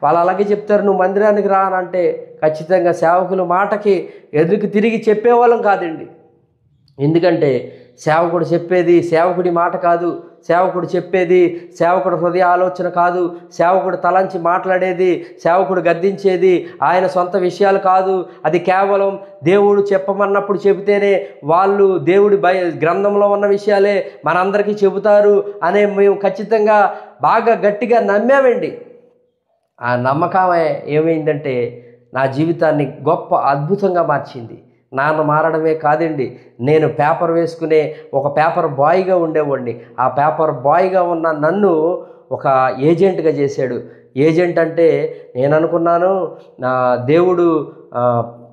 వాళ్ళు అలాగే చెప్తారు, నువ్వు మందిరానికి రా అని అంటే ఖచ్చితంగా సేవకుల మాటకి ఎదురు తిరిగి చెప్పేవాళ్ళం కాదండి. ఎందుకంటే సేవకుడు చెప్పేది సేవకుడి మాట కాదు, సేవకుడు చెప్పేది సేవకుడు హృదయ ఆలోచన కాదు, సేవకుడు తలంచి మాట్లాడేది, సేవకుడు గద్దించేది ఆయన సొంత విషయాలు కాదు. అది కేవలం దేవుడు చెప్పమన్నప్పుడు చెబితేనే వాళ్ళు దేవుడి గ్రంథంలో ఉన్న విషయాలే మనందరికీ చెబుతారు అనే మేము ఖచ్చితంగా బాగా గట్టిగా నమ్మామండి. ఆ నమ్మకమే ఏమైందంటే నా జీవితాన్ని గొప్ప అద్భుతంగా మార్చింది. నాన్న మారడమే కాదండి, నేను పేపర్ వేసుకునే ఒక పేపర్ బాయ్గా ఉండేవాడిని. ఆ పేపర్ బాయ్గా ఉన్న నన్ను ఒక ఏజెంట్గా చేశాడు. ఏజెంట్ అంటే నేను అనుకున్నాను దేవుడు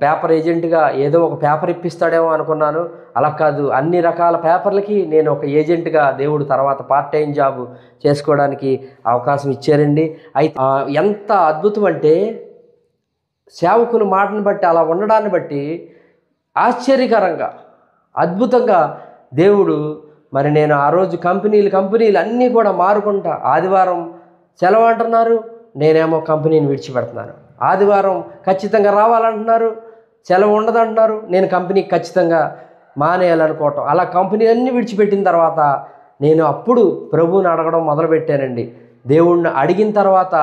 పేపర్ ఏజెంట్గా ఏదో ఒక పేపర్ ఇప్పిస్తాడేమో అనుకున్నాను. అలా కాదు, అన్ని రకాల పేపర్లకి నేను ఒక ఏజెంట్గా దేవుడు తర్వాత పార్ట్ టైం జాబ్ చేసుకోవడానికి అవకాశం ఇచ్చారండి. అయితే ఎంత అద్భుతం అంటే సేవకుల మాటను బట్టి అలా ఉండడాన్ని బట్టి ఆశ్చర్యకరంగా అద్భుతంగా దేవుడు మరి నేను ఆ రోజు కంపెనీలు అన్నీ కూడా మారుకుంటా ఆదివారం సెలవు అంటున్నారు, నేనేమో కంపెనీని విడిచిపెడుతున్నాను. ఆదివారం ఖచ్చితంగా రావాలంటున్నారు, సెలవు ఉండదంటున్నారు, నేను కంపెనీకి ఖచ్చితంగా మానేయాలనుకోవటం. అలా కంపెనీ అన్నీ విడిచిపెట్టిన తర్వాత నేను అప్పుడు ప్రభువుని అడగడం మొదలుపెట్టానండి. దేవుణ్ణి అడిగిన తర్వాత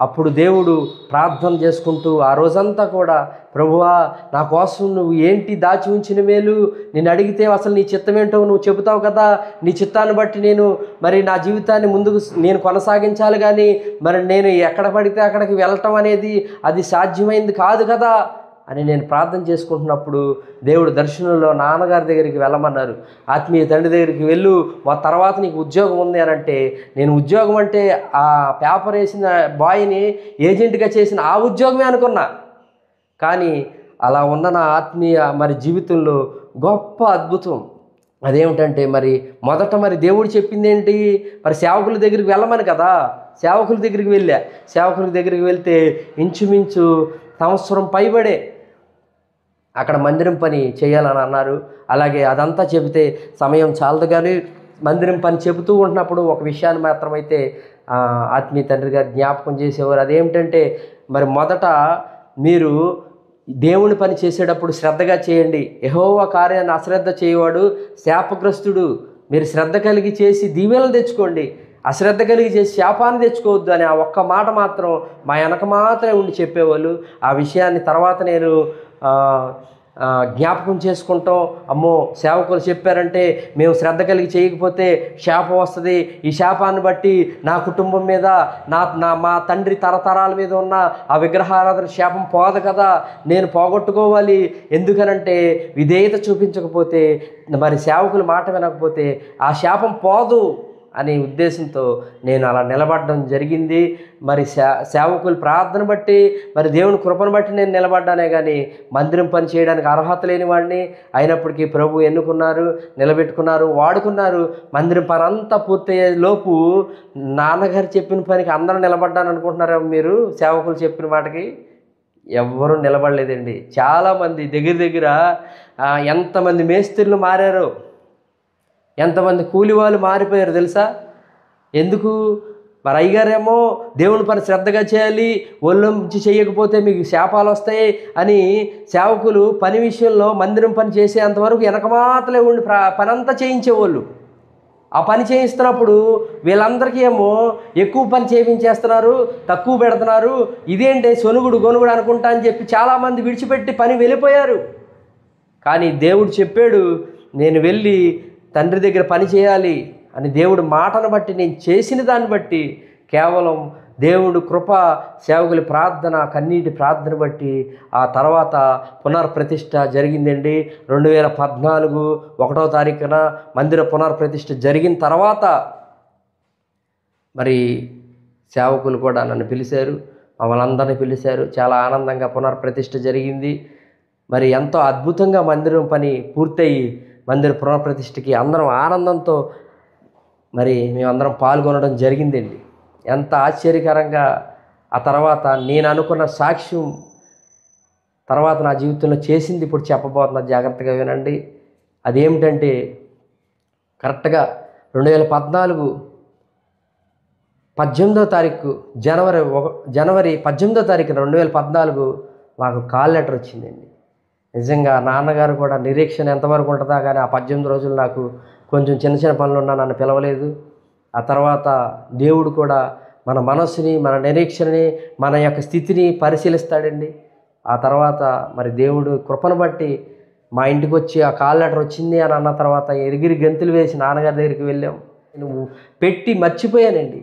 అప్పుడు దేవుడు ప్రార్థన చేసుకుంటూ ఆ రోజంతా కూడా, ప్రభువా నా కోసం నువ్వు ఏంటి దాచి ఉంచిన మేలు, నేను అడిగితే అసలు నీ చిత్తం ఏంటో నువ్వు చెబుతావు కదా, నీ చిత్తాన్ని బట్టి నేను మరి నా జీవితాన్ని ముందుకు నేను కొనసాగించాలి, కానీ మరి నేను ఎక్కడ పడితే అక్కడికి వెళ్ళటం అనేది అది సాధ్యమైంది కాదు కదా అని నేను ప్రార్థన చేసుకుంటున్నప్పుడు దేవుడు దర్శనంలో నాన్నగారి దగ్గరికి వెళ్ళమన్నారు. ఆత్మీయ తండ్రి దగ్గరికి వెళ్ళు, మా తర్వాత నీకు ఉద్యోగం ఉంది అని అంటే, నేను ఉద్యోగం అంటే ఆ పేపర్ వేసిన బాయ్ని ఏజెంట్గా చేసిన ఆ ఉద్యోగమే అనుకున్నా. కానీ అలా ఉన్న నా ఆత్మీయ మరి జీవితంలో గొప్ప అద్భుతం అదేమిటంటే, మరి మొదట మరి దేవుడు చెప్పింది ఏంటి, మరి సేవకుల దగ్గరికి వెళ్ళమని కదా. సేవకుల దగ్గరికి వెళ్ళా. సేవకుల దగ్గరికి వెళ్తే ఇంచుమించు సంవత్సరం పైబడే అక్కడ మందిరం పని చేయాలని అన్నారు. అలాగే అదంతా చెబితే సమయం చాలదు, కానీ మందిరం పని చెబుతూ ఉంటున్నప్పుడు ఒక విషయాన్ని మాత్రమైతే ఆత్మీయ తండ్రి గారు జ్ఞాపకం చేసేవారు. అదేమిటంటే, మరి మొదట మీరు దేవుని పని చేసేటప్పుడు శ్రద్ధగా చేయండి. యెహోవా కార్యాన్ని అశ్రద్ధ చేయవాడు శాపగ్రస్తుడు. మీరు శ్రద్ధ కలిగి చేసి దీవెనలు తెచ్చుకోండి, అశ్రద్ధ కలిగి చేసి శాపాన్ని తెచ్చుకోవద్దు అని ఆ ఒక్క మాట మాత్రం మా వెనక మాత్రమే ఉండి చెప్పేవాళ్ళు. ఆ విషయాన్ని తర్వాత నేను జ్ఞాపకం చేసుకుంటాం. అమ్మో, సేవకులు చెప్పారంటే మేము శ్రద్ధ కలిగి చేయకపోతే శాపం వస్తుంది, ఈ శాపాన్ని బట్టి నా కుటుంబం మీద మా తండ్రి తరతరాల మీద ఉన్న ఆ విగ్రహారాధన శాపం పోదు కదా, నేను పోగొట్టుకోవాలి. ఎందుకనంటే విధేయత చూపించకపోతే, మరి సేవకుల మాట వినకపోతే ఆ శాపం పోదు అనే ఉద్దేశంతో నేను అలా నిలబడడం జరిగింది. మరి సేవకుల ప్రార్థన బట్టి, మరి దేవుని కృపను బట్టి నేను నిలబడ్డానే కానీ మందిరం పని చేయడానికి అర్హత లేని వాడిని. అయినప్పటికీ ప్రభు ఎన్నుకున్నారు, నిలబెట్టుకున్నారు, వాడుకున్నారు. మందిరం పని అంతా పూర్తయ్యే లోపు నాన్నగారు చెప్పిన పనికి అందరూ నిలబడ్డాను అనుకుంటున్నారా మీరు? సేవకులు చెప్పిన మాటకి ఎవ్వరూ నిలబడలేదండి. చాలామంది దగ్గర ఎంతమంది మేస్త్రీలు మారారో, ఎంతమంది కూలి వాళ్ళు మారిపోయారు తెలుసా? ఎందుకు? మరి అయ్యగారేమో దేవుని పని శ్రద్ధగా చేయాలి, ఒళ్ళొంచి చేయకపోతే మీకు శాపాలు వస్తాయి అని సేవకులు పని విషయంలో మందిరం పని చేసేంతవరకు వెనకమాతలే ఉండి పని అంతా చేయించేవాళ్ళు. ఆ పని చేయిస్తున్నప్పుడు వీళ్ళందరికీ ఏమో ఎక్కువ పని చేయించేస్తున్నారు, తక్కువ పెడుతున్నారు, ఇదేంటి సొనుగుడు గొనుగుడు అనుకుంటా అని చెప్పి చాలామంది విడిచిపెట్టి పని వెళ్ళిపోయారు. కానీ దేవుడు చెప్పాడు, నేను వెళ్ళి తండ్రి దగ్గర పని చేయాలి అని దేవుడు మాటను బట్టి, నేను చేసిన దాన్ని బట్టి, కేవలం దేవుడు కృప, సేవకుల ప్రార్థన, కన్నీటి ప్రార్థన బట్టి ఆ తర్వాత పునర్ప్రతిష్ఠ జరిగిందండి. 2014 1వ తారీఖున మందిర పునర్ప్రతిష్ఠ జరిగిన తర్వాత మరి సేవకులు కూడా నన్ను పిలిచారు, మమ్మల్ని అందరినీ పిలిచారు. చాలా ఆనందంగా పునర్ప్రతిష్ఠ జరిగింది. మరి ఎంతో అద్భుతంగా మందిరం పని పూర్తయి మందిర పునఃప్రతిష్ఠకి అందరం ఆనందంతో మరి మేమందరం పాల్గొనడం జరిగిందండి. ఎంత ఆశ్చర్యకరంగా ఆ తర్వాత నేను అనుకున్న సాక్ష్యం తర్వాత నా జీవితంలో చేసింది ఇప్పుడు చెప్పబోతున్నా, జాగ్రత్తగా వినండి. అదేమిటంటే, కరెక్ట్గా 2014 18వ తారీఖు జనవరి 18వ తారీఖున 2014 మాకు కాల్ లెటర్ వచ్చిందండి. నిజంగా నాన్నగారు కూడా నిరీక్షణ ఎంతవరకు ఉంటుందా, కానీ ఆ 18 రోజులు నాకు కొంచెం చిన్న పనులు ఉన్నా నన్ను పిలవలేదు. ఆ తర్వాత దేవుడు కూడా మన మనస్సుని, మన నిరీక్షణని, మన యొక్క స్థితిని పరిశీలిస్తాడండి. ఆ తర్వాత మరి దేవుడు కృపను బట్టి మా ఇంటికి వచ్చి ఆ కాల్ లెటర్ వచ్చింది అని అన్న తర్వాత ఎగిరి గంతులు వేసి నాన్నగారి దగ్గరికి వెళ్ళాం. నేను పెట్టి మర్చిపోయానండి.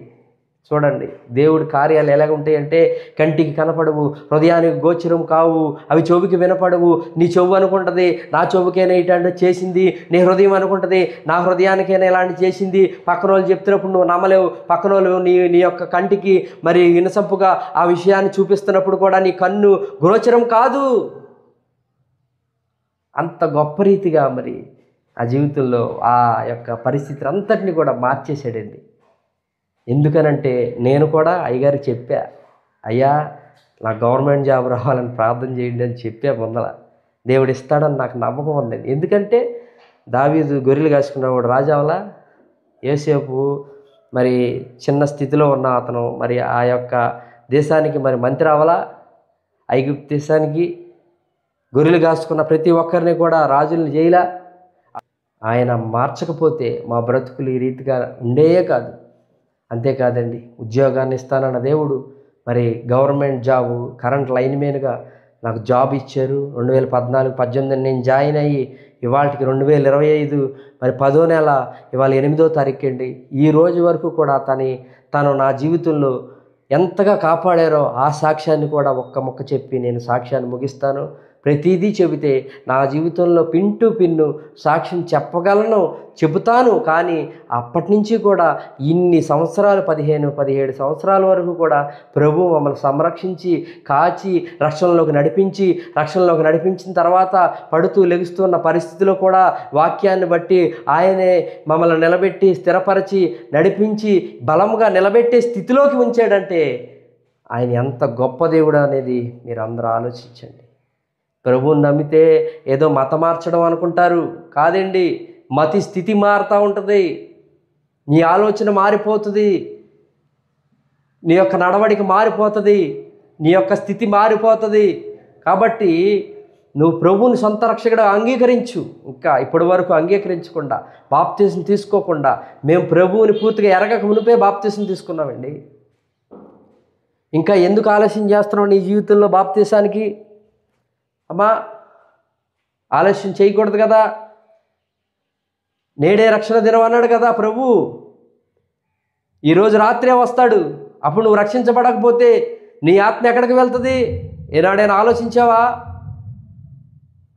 చూడండి దేవుడి కార్యాలు ఎలాగ ఉంటాయంటే, కంటికి కనపడవు, హృదయానికి గోచరం కావు, అవి చెవుకి వినపడవు. నీ చెవు అనుకుంటుంది నా చెవుకైనా ఇట్లాంటి చేసింది, నీ హృదయం అనుకుంటుంది నా హృదయానికైనా ఇలాంటి చేసింది. పక్కన వాళ్ళు చెప్తున్నప్పుడు నువ్వు నమ్మలేవు, పక్కన వాళ్ళు నీ యొక్క కంటికి మరి వినసంపుగా ఆ విషయాన్ని చూపిస్తున్నప్పుడు కూడా నీ కన్ను గోచరం కాదు. అంత గొప్ప రీతిగా మరి ఆ జీవితంలో ఆ యొక్క పరిస్థితి అంతటిని కూడా మార్చేశాడండి. ఎందుకనంటే నేను కూడా అయ్యగారికి చెప్పా, అయ్యా నాకు గవర్నమెంట్ జాబ్ రావాలని ప్రార్థన చేయండి అని చెప్పా. ముందర దేవుడు ఇస్తాడని నాకు నమ్మకం ఉందండి. ఎందుకంటే దావీదు గొర్రెలు కాసుకున్నవాడు రాజావలా, యోసేపు మరి చిన్న స్థితిలో ఉన్న అతను మరి ఆ యొక్క దేశానికి మరి మంత్రి అవ్వాలా? ఐగుప్తు దేశానికి గొర్రెలు కాసుకున్న ప్రతి ఒక్కరిని కూడా రాజులను చేయలా? ఆయన మార్చకపోతే మా బ్రతుకులు ఈ రీతిగా ఉండేయే కాదు. అంతేకాదండి, ఉద్యోగాన్ని ఇస్తానన్న దేవుడు మరి గవర్నమెంట్ జాబు కరెంట్ లైన్ మ్యాన్గా నాకు జాబ్ ఇచ్చారు. 2014-18 నేను జాయిన్ అయ్యి ఇవాళకి 2025 మరి 10వ నెల ఇవాళ 8వ తారీఖు అండి. ఈ రోజు వరకు కూడా తను నా జీవితంలో ఎంతగా కాపాడారో ఆ సాక్ష్యాన్ని కూడా ఒక్క ముక్క చెప్పి నేను సాక్ష్యాన్ని ముగిస్తాను. ప్రతిదీ చెబితే నా జీవితంలో పిన్ టు పిన్ను సాక్ష్యం చెప్పగలను, చెబుతాను. కానీ అప్పటి నుంచి కూడా ఇన్ని సంవత్సరాలు 15-17 సంవత్సరాల వరకు కూడా ప్రభువు మమ్మల్ని సంరక్షించి కాచి రక్షణలోకి నడిపించిన తర్వాత పడుతూ లెగుస్తున్న పరిస్థితిలో కూడా వాక్యాన్ని బట్టి ఆయనే మమ్మల్ని నిలబెట్టి స్థిరపరిచి నడిపించి బలంగా నిలబెట్టే స్థితిలోకి ఉంచాడంటే ఆయన ఎంత గొప్ప దేవుడు అనేది మీరు అందరూ ఆలోచించండి. ప్రభువుని నమ్మితే ఏదో మత మార్చడం అనుకుంటారు. కాదండి, మతి స్థితి మారుతూ ఉంటుంది. నీ ఆలోచన మారిపోతుంది, నీ యొక్క నడవడిక మారిపోతుంది, నీ యొక్క స్థితి మారిపోతుంది. కాబట్టి నువ్వు ప్రభువుని సొంత రక్షకుడు అంగీకరించు. ఇంకా ఇప్పటి వరకు అంగీకరించకుండా బాప్తిసం తీసుకోకుండా మేము ప్రభువుని పూర్తిగా ఎరగక మునిపే బాప్తిసం తీసుకున్నామండి. ఇంకా ఎందుకు ఆలస్యం చేస్తున్నావు నీ జీవితంలో బాప్తిసానికి? అమ్మా, ఆలస్యం చేయకూడదు కదా. నేడే రక్షణ దినం అన్నాడు కదా ప్రభు. ఈరోజు రాత్రే వస్తాడు. అప్పుడు నువ్వు రక్షించబడకపోతే నీ ఆత్మ ఎక్కడికి వెళ్తుంది? ఏనాడైనా ఆలోచించావా?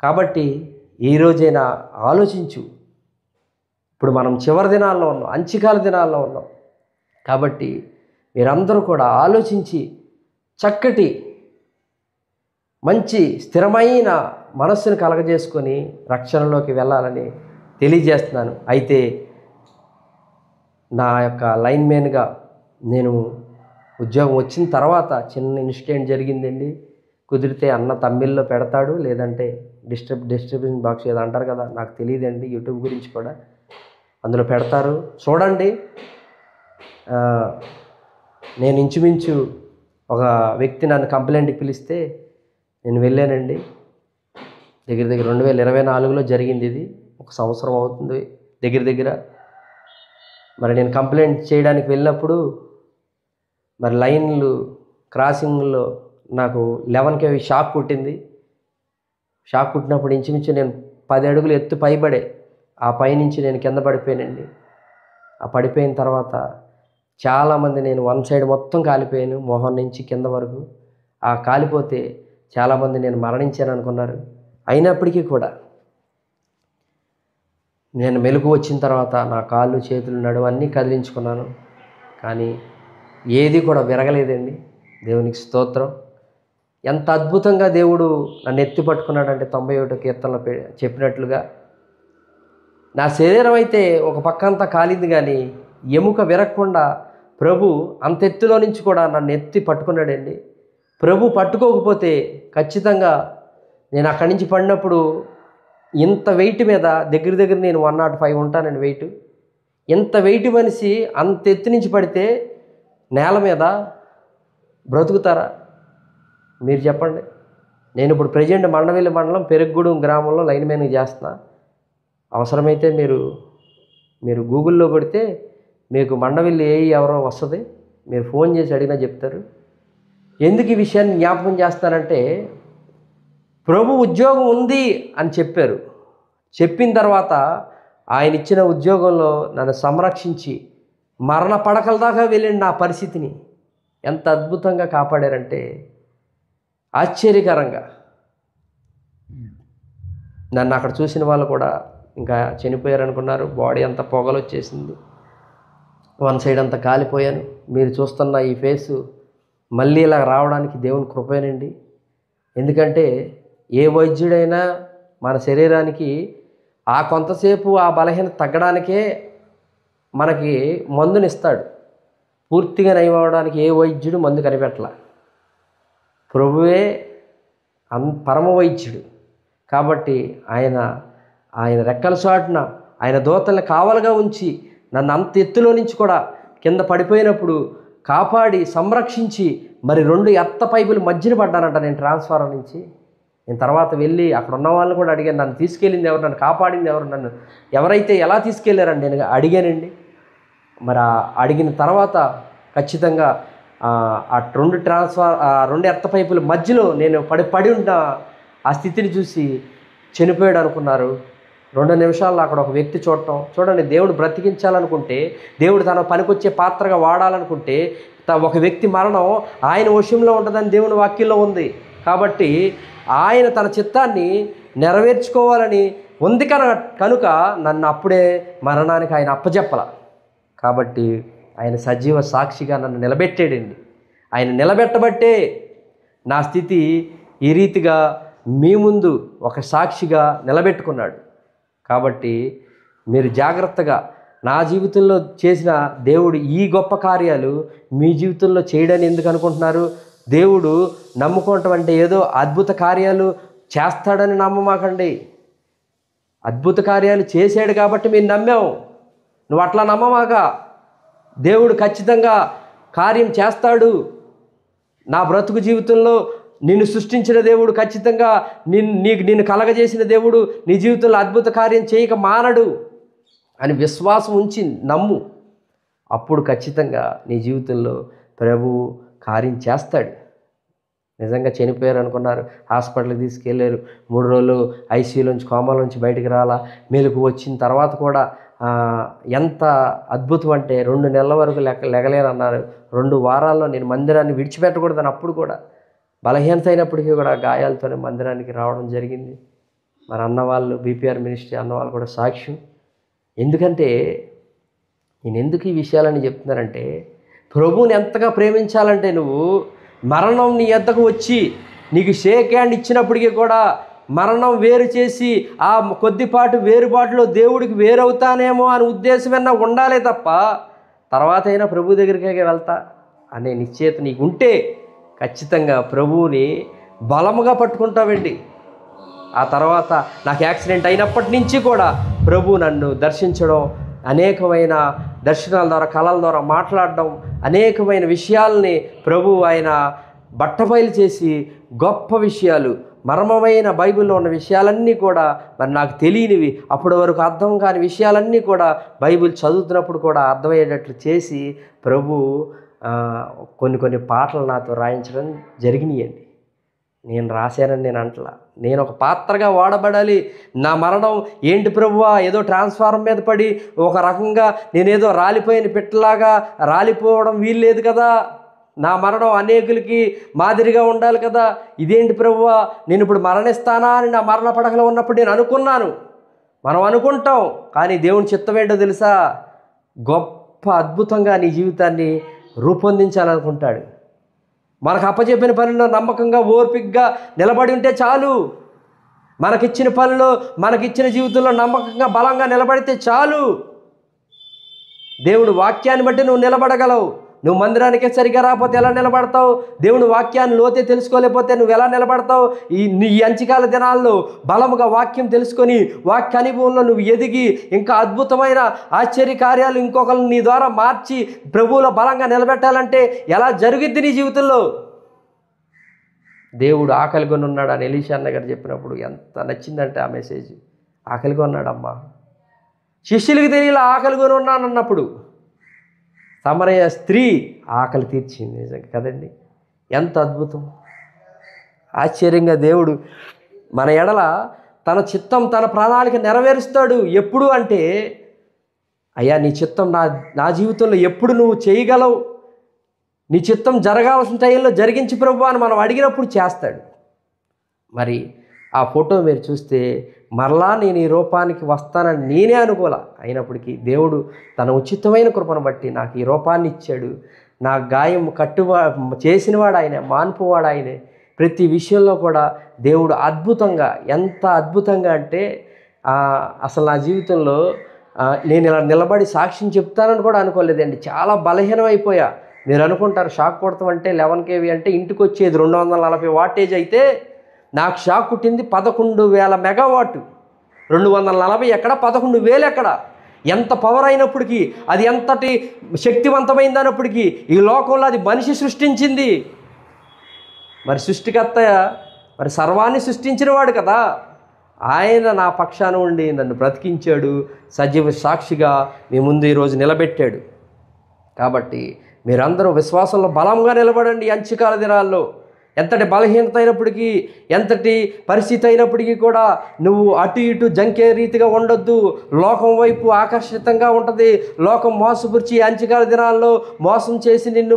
కాబట్టి ఈరోజైనా ఆలోచించు. ఇప్పుడు మనం చివరి దినాల్లో ఉన్నాం, అంచికాల దినాల్లో ఉన్నాం. కాబట్టి మీరందరూ కూడా ఆలోచించి చక్కటి మంచి స్థిరమైన మనస్సును కలగజేసుకొని రక్షణలోకి వెళ్ళాలని తెలియజేస్తున్నాను. అయితే నా యొక్క లైన్మెన్గా నేను ఉద్యోగం వచ్చిన తర్వాత చిన్న ఇన్సిడెంట్ జరిగిందండి. కుదిరితే అన్న తమిళ్లో పెడతాడు, లేదంటే డిస్ట్రిబ్యూషన్ బాక్స్ ఏదో అంటారు కదా, నాకు తెలియదండి. యూట్యూబ్ గురించి కూడా అందులో పెడతారు, చూడండి. నేను ఇంచుమించు ఒక వ్యక్తి నన్ను కంప్లైంట్కి పిలిస్తే నేను వెళ్ళానండి. దగ్గర 2024లో జరిగింది ఇది. 1 సంవత్సరం అవుతుంది దగ్గర. మరి నేను కంప్లైంట్ చేయడానికి వెళ్ళినప్పుడు మరి లైన్లు క్రాసింగ్లో నాకు 11 షాక్ కొట్టింది. షాక్ కొట్టినప్పుడు ఇంచుమించు నేను 10 అడుగులు ఎత్తు పైబడే ఆ పైనుంచి నేను కింద పడిపోయానండి. ఆ పడిపోయిన తర్వాత చాలామంది, నేను వన్ సైడ్ మొత్తం కాలిపోయాను, మొహం నుంచి కింద వరకు. ఆ కాలిపోతే చాలామంది నేను మరణించాను అనుకున్నారు. అయినప్పటికీ కూడా నేను మెలకు వచ్చిన తర్వాత నా కాళ్ళు చేతులు నడుము అన్నీ కదిలించుకున్నాను. కానీ ఏది కూడా విరగలేదండి. దేవునికి స్తోత్రం. ఎంత అద్భుతంగా దేవుడు నన్ను ఎత్తి పట్టుకున్నాడంటే 91 కీర్తనలో చెప్పినట్లుగా నా శరీరం అయితే ఒక పక్కంతా కాలింది, కానీ ఎముక విరగకుండా ప్రభు అంత ఎత్తులో నుంచి కూడా నన్ను ఎత్తి పట్టుకున్నాడండి. ప్రభు పట్టుకోకపోతే ఖచ్చితంగా నేను అక్కడి నుంచి పడినప్పుడు ఇంత వెయిట్ మీద దగ్గర నేను 105 ఉంటానండి వెయిట్. ఇంత వెయిట్ మనిషి అంత ఎత్తు నుంచి పడితే నేల మీద బ్రతుకుతారా మీరు చెప్పండి? నేను ఇప్పుడు ప్రజెంట్ మండవెల్లి మండలం పెరుగూడెం గ్రామంలో లైన్మెన్గా చేస్తున్నా. అవసరమైతే మీరు గూగుల్లో కొడితే మీకు మండవెల్లి ఎవరో వస్తుంది, మీరు ఫోన్ చేసి అడిగినా చెప్తారు. ఎందుకు ఈ విషయాన్ని జ్ఞాపకం చేస్తానంటే, ప్రభు ఉద్యోగం ఉంది అని చెప్పారు. చెప్పిన తర్వాత ఆయన ఇచ్చిన ఉద్యోగంలో నన్ను సంరక్షించి మరణ పడకల దాకా వెళ్ళిన నా పరిస్థితిని ఎంత అద్భుతంగా కాపాడారంటే ఆశ్చర్యకరంగా. నన్ను అక్కడ చూసిన వాళ్ళు కూడా ఇంకా చనిపోయారనుకున్నారు. బాడీ అంతా పొగలు వచ్చేసింది, వన్ సైడ్ అంతా కాలిపోయాను. మీరు చూస్తున్న ఈ ఫేసు మళ్ళీ ఇలా రావడానికి దేవుని కృపేనండి. ఎందుకంటే ఏ వైద్యుడైనా మన శరీరానికి ఆ కొంతసేపు ఆ బలహీనత తగ్గడానికే మనకి మందునిస్తాడు. పూర్తిగా నయమవడానికి ఏ వైద్యుడు మందు కనిపెట్టల. ప్రభువే పరమ వైద్యుడు. కాబట్టి ఆయన రెక్కల చాటున ఆయన దూతల్ని కావలుగా ఉంచి నన్ను అంత ఎత్తులో నుంచి కూడా కింద పడిపోయినప్పుడు కాపాడి సంరక్షించి మరి 2 ఎత్త పైపులు మధ్యన పడ్డానంట నేను ట్రాన్స్ఫార్మర్ నుంచి. నేను తర్వాత వెళ్ళి అక్కడ ఉన్న వాళ్ళని కూడా అడిగాను, నన్ను తీసుకెళ్ళింది ఎవరు, నన్ను కాపాడింది ఎవరు, నన్ను ఎవరైతే ఎలా తీసుకెళ్ళారని నేను అడిగానండి. మరి అడిగిన తర్వాత ఖచ్చితంగా ఆ 2 ఎర్త పైపుల మధ్యలో నేను పడి ఉన్న ఆ స్థితిని చూసి చనిపోయాడు అనుకున్నారు. 2 నిమిషాల్లో అక్కడ ఒక వ్యక్తి చూడటం. చూడండి, దేవుడు బ్రతికించాలనుకుంటే, దేవుడు తన పనికొచ్చే పాత్రగా వాడాలనుకుంటే ఒక వ్యక్తి మరణం ఆయన వశంలో ఉంటుందని దేవుని వాక్యంలో ఉంది. కాబట్టి ఆయన తన చిత్తాన్ని నెరవేర్చుకోవాలని ఉంది కనుక నన్ను అప్పుడే మరణానికి ఆయన అప్పచెప్పల. కాబట్టి ఆయన సజీవ సాక్షిగా నన్ను నిలబెట్టాడండి. ఆయన నిలబెట్టబట్టే నా స్థితి ఈ రీతిగా మీ ముందు ఒక సాక్షిగా నిలబెట్టుకున్నాడు. కాబట్టి మీరు జాగ్రత్తగా, నా జీవితంలో చేసిన దేవుడు ఈ గొప్ప కార్యాలు మీ జీవితంలో చేయడని ఎందుకు అనుకుంటున్నారు? దేవుడు నమ్ముకోవటం అంటే ఏదో అద్భుత కార్యాలు చేస్తాడని నమ్మమాకండి. అద్భుత కార్యాలు చేశాడు కాబట్టి మీరు నమ్మావు. నువ్వు అట్లా నమ్మమాక. దేవుడు ఖచ్చితంగా కార్యం చేస్తాడు. నా బ్రతుకు జీవితంలో నిన్ను సృష్టించిన దేవుడు ఖచ్చితంగా నిన్ను కలగజేసిన దేవుడు నీ జీవితంలో అద్భుత కార్యం చేయక మానడు అని విశ్వాసం ఉంచి నమ్ము. అప్పుడు ఖచ్చితంగా నీ జీవితంలో ప్రభువు కార్యం చేస్తాడు. నిజంగా చనిపోయారు అనుకున్నారు, హాస్పిటల్కి తీసుకెళ్ళారు, 3 రోజులు ఐసీయూలోంచి కోమాలోంచి బయటికి రాలా, మెలకు వచ్చిన తర్వాత కూడా ఎంత అద్భుతం అంటే 2 నెలల వరకు లెగలేనన్నారు. 2 వారాల్లో నేను మందిరాన్ని విడిచిపెట్టకూడదని అప్పుడు కూడా బలహీనత అయినప్పటికీ కూడా గాయాలతోనే మందిరానికి రావడం జరిగింది. మరి అన్నవాళ్ళు, బీపీఆర్ మినిస్ట్రీ అన్నవాళ్ళు కూడా సాక్ష్యం. ఎందుకంటే నేను ఎందుకు ఈ విషయాలని చెప్తున్నానంటే, ప్రభువుని ఎంతగా ప్రేమించాలంటే నువ్వు మరణం నీ యొద్దకు వచ్చి నీకు షేక్ హ్యాండ్ ఇచ్చినప్పటికీ కూడా మరణం వేరు చేసి ఆ కొద్దిపాటు వేరుబాటులో దేవుడికి వేరవుతానేమో అని ఉద్దేశమైనా ఉండాలే తప్ప తర్వాత అయినా ప్రభు దగ్గరికే వెళ్తా అనే నిశ్చయిత నీకు ఉంటే ఖచ్చితంగా ప్రభువుని బలముగా పట్టుకుంటావండి. ఆ తర్వాత నాకు యాక్సిడెంట్ అయినప్పటి నుంచి కూడా ప్రభు నన్ను దర్శించడం, అనేకమైన దర్శనాల ద్వారా, కళల ద్వారా మాట్లాడడం, అనేకమైన విషయాల్ని ప్రభు ఆయన బట్టబయలు చేసి గొప్ప విషయాలు, మర్మమైన బైబిల్లో ఉన్న విషయాలన్నీ కూడా మరి నాకు తెలియనివి, అప్పటి వరకు అర్థం కాని విషయాలన్నీ కూడా బైబిల్ చదువుతున్నప్పుడు కూడా అర్థమయ్యేటట్లు చేసి ప్రభు కొన్ని పాటలు నాతో రాయించడం జరిగినాయండి. నేను రాశానని నేను అంటలా, నేను ఒక పాత్రగా వాడబడాలి. నా మరణం ఏంటి ప్రభువా, ఏదో ట్రాన్స్ఫార్మర్ మీద పడి ఒక రకంగా నేనేదో రాలిపోయిన పిట్టలాగా రాలిపోవడం వీల్లేదు కదా. నా మరణం అనేకులకి మాదిరిగా ఉండాలి కదా. ఇదేంటి ప్రభువా, నేను ఇప్పుడు మరణిస్తానా అని నా మరణ పడకలో ఉన్నప్పుడు నేను అనుకున్నాను. మనం అనుకుంటాం, కానీ దేవుని చిత్తం ఏంటో తెలుసా? గొప్ప అద్భుతంగా నీ జీవితాన్ని రూపొందించాలనుకుంటాడు. మనకు అప్పచెప్పిన పనిలో నమ్మకంగా, ఓర్పికగా నిలబడి ఉంటే చాలు. మనకిచ్చిన పనిలో, మనకిచ్చిన జీవితంలో నమ్మకంగా, బలంగా నిలబడితే చాలు. దేవుడు వాక్యాన్ని బట్టి నువ్వు నిలబడగలవు. నువ్వు మందిరానికే సరిగా రాకపోతే ఎలా నిలబడతావు? దేవుని వాక్యాన్ని లోతే తెలుసుకోలేకపోతే నువ్వు ఎలా నిలబడతావు? ఈ అంచికాల దినాల్లో బలముగా వాక్యం తెలుసుకొని వాక్య అనుభవంలో నువ్వు ఎదిగి ఇంకా అద్భుతమైన ఆశ్చర్య కార్యాలు ఇంకొకరిని నీ ద్వారా మార్చి ప్రభువులో బలంగా నిలబెట్టాలంటే ఎలా జరుగుద్ది నీ జీవితంలో? దేవుడు ఆకలిగొని ఉన్నాడు అని ఎలీషా అన్న గారు చెప్పినప్పుడు ఎంత నచ్చిందంటే ఆ మెసేజ్. ఆకలిగా ఉన్నాడమ్మా, శిష్యులకి తెలియలా ఆకలిగొని ఉన్నాను అన్నప్పుడు సమరయ స్త్రీ ఆకలి తీర్చింది. నిజంగా కదండి, ఎంత అద్భుతం. ఆశ్చర్యంగా దేవుడు మన ఎడల తన చిత్తం, తన ప్రణాళిక నెరవేరుస్తాడు. ఎప్పుడు అంటే, అయ్యా నీ చిత్తం నా జీవితంలో ఎప్పుడు నువ్వు చేయగలవు, నీ చిత్తం జరగాల్సిన టైంలో జరిగించి ప్రభు అని మనం అడిగినప్పుడు చేస్తాడు. మరి ఆ ఫోటో మీరు చూస్తే మరలా నేను ఈ రూపానికి వస్తానని నేనే అనుకోలే. అయినప్పటికీ దేవుడు తన ఉచితమైన కృపను బట్టి నాకు ఈ రూపాన్ని ఇచ్చాడు. నా గాయం చేసినవాడు ఆయనే, మాన్పువాడు ఆయనే. ప్రతి విషయంలో కూడా దేవుడు అద్భుతంగా, ఎంత అద్భుతంగా అంటే అసలు నా జీవితంలో నేను ఇలా నిలబడి సాక్ష్యం చెప్తానని కూడా అనుకోలేదండి. చాలా బలహీనమైపోయా. మీరు అనుకుంటారు షాక్ కొడతాం అంటే 11 kV అంటే ఇంటికి వచ్చేది 240 వాటేజ్ అయితే నాకు షాక్ కుట్టింది 11,000 మెగావాట్. 240 ఎక్కడ, 11,000 ఎక్కడ? ఎంత పవర్ అయినప్పటికీ, అది ఎంతటి శక్తివంతమైందన్నప్పటికీ ఈ లోకంలో అది మనిషి సృష్టించింది. మరి సృష్టికర్త మరి సర్వాన్ని సృష్టించినవాడు కదా, ఆయన నా పక్షాన ఉండి నన్ను బ్రతికించాడు, సజీవ సాక్షిగా మీ ముందు ఈరోజు నిలబెట్టాడు. కాబట్టి మీరందరూ విశ్వాసంలో బలంగా నిలబడండి. అంచుకాల దినాల్లో ఎంతటి బలహీనత అయినప్పటికీ, ఎంతటి పరిస్థితి అయినప్పటికీ కూడా నువ్వు అటు ఇటు జంకే రీతిగా ఉండొద్దు. లోకం వైపు ఆకర్షితంగా ఉంటుంది. లోకం మోసపురిచి అంచుకాల దినాల్లో మోసం చేసి నిన్ను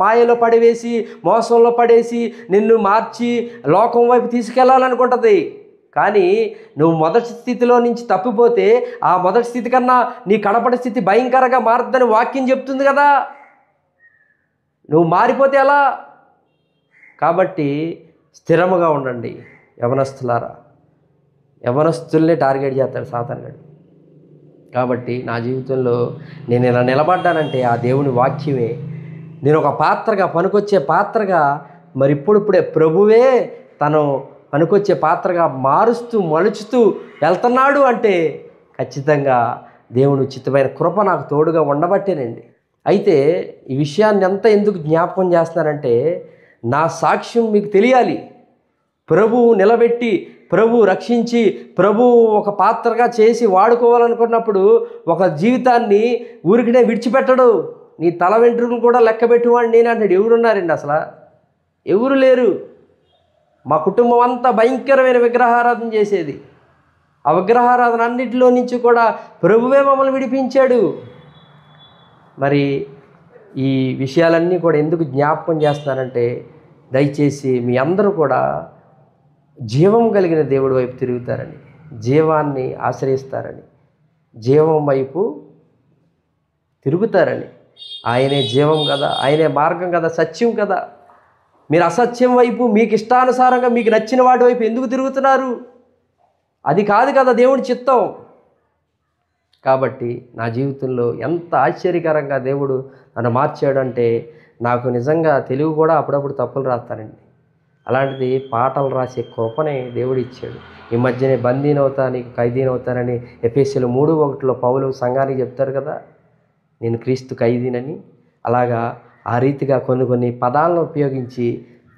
మాయలో పడివేసి, మోసంలో పడేసి నిన్ను మార్చి లోకం వైపు తీసుకెళ్లాలనుకుంటుంది. కానీ నువ్వు మొదటి స్థితిలో నుంచి తప్పిపోతే ఆ మొదటి స్థితి కన్నా నీ కడపటి స్థితి భయంకరంగా మారుద్దని వాక్యం చెప్తుంది కదా. నువ్వు మారిపోతే ఎలా? కాబట్టి స్థిరముగా ఉండండి యవనస్తులారా. యవనస్తుల్ని టార్గెట్ చేస్తాడు సాతానుగాడు. కాబట్టి నా జీవితంలో నేను ఇలా నిలబడ్డానంటే ఆ దేవుని వాక్యమే. నేను ఒక పాత్రగా, పనికొచ్చే పాత్రగా, మరి ఇప్పుడిప్పుడే ప్రభువే తను పనికొచ్చే పాత్రగా మారుస్తూ మలుచుతూ వెళ్తున్నాడు అంటే ఖచ్చితంగా దేవుని ఉచితమైన కృప నాకు తోడుగా ఉండబట్టేనండి. అయితే ఈ విషయాన్ని అంతా ఎందుకు జ్ఞాపకం చేస్తున్నానంటే, నా సాక్ష్యం మీకు తెలియాలి. ప్రభువు నిలబెట్టి, ప్రభు రక్షించి, ప్రభు ఒక పాత్రగా చేసి వాడుకోవాలనుకున్నప్పుడు ఒక జీవితాన్ని ఊరికినే విడిచిపెట్టడు. నీ తల వెంట్రుకలు కూడా లెక్క పెట్టువాడు నేను అంటాడు. ఎవరున్నారండి అసలు? ఎవరు లేరు. మా కుటుంబం అంతా భయంకరమైన విగ్రహారాధన చేసేది. ఆ విగ్రహారాధన అన్నిటిలో నుంచి కూడా ప్రభువే మమ్మల్ని విడిపించాడు. మరి ఈ విషయాలన్నీ కూడా ఎందుకు జ్ఞాపకం చేస్తున్నానంటే, దయచేసి మీ అందరూ కూడా జీవం కలిగిన దేవుడి వైపు తిరుగుతారని, జీవాన్ని ఆశ్రయిస్తారని, జీవం వైపు తిరుగుతారని. ఆయనే జీవం కదా, ఆయనే మార్గం కదా, సత్యం కదా. మీరు అసత్యం వైపు, మీకు ఇష్టానుసారంగా మీకు నచ్చిన వాటి వైపు ఎందుకు తిరుగుతున్నారు? అది కాదు కదా దేవుడి చిత్తం. కాబట్టి నా జీవితంలో ఎంత ఆశ్చర్యకరంగా దేవుడు నన్ను మార్చాడంటే, నాకు నిజంగా తెలుగు కూడా అప్పుడప్పుడు తప్పులు రాస్తానండి. అలాంటిది పాటలు రాసే కృపనే దేవుడు ఇచ్చాడు. ఈ మధ్యనే బందీనవుతానికి ఖైదీనవుతానని ఎఫెసీయులు 3:1 పౌలు సంఘానికి చెప్తారు కదా, నేను క్రీస్తు ఖైదీనని. అలాగా ఆ రీతిగా కొన్ని పదాలను ఉపయోగించి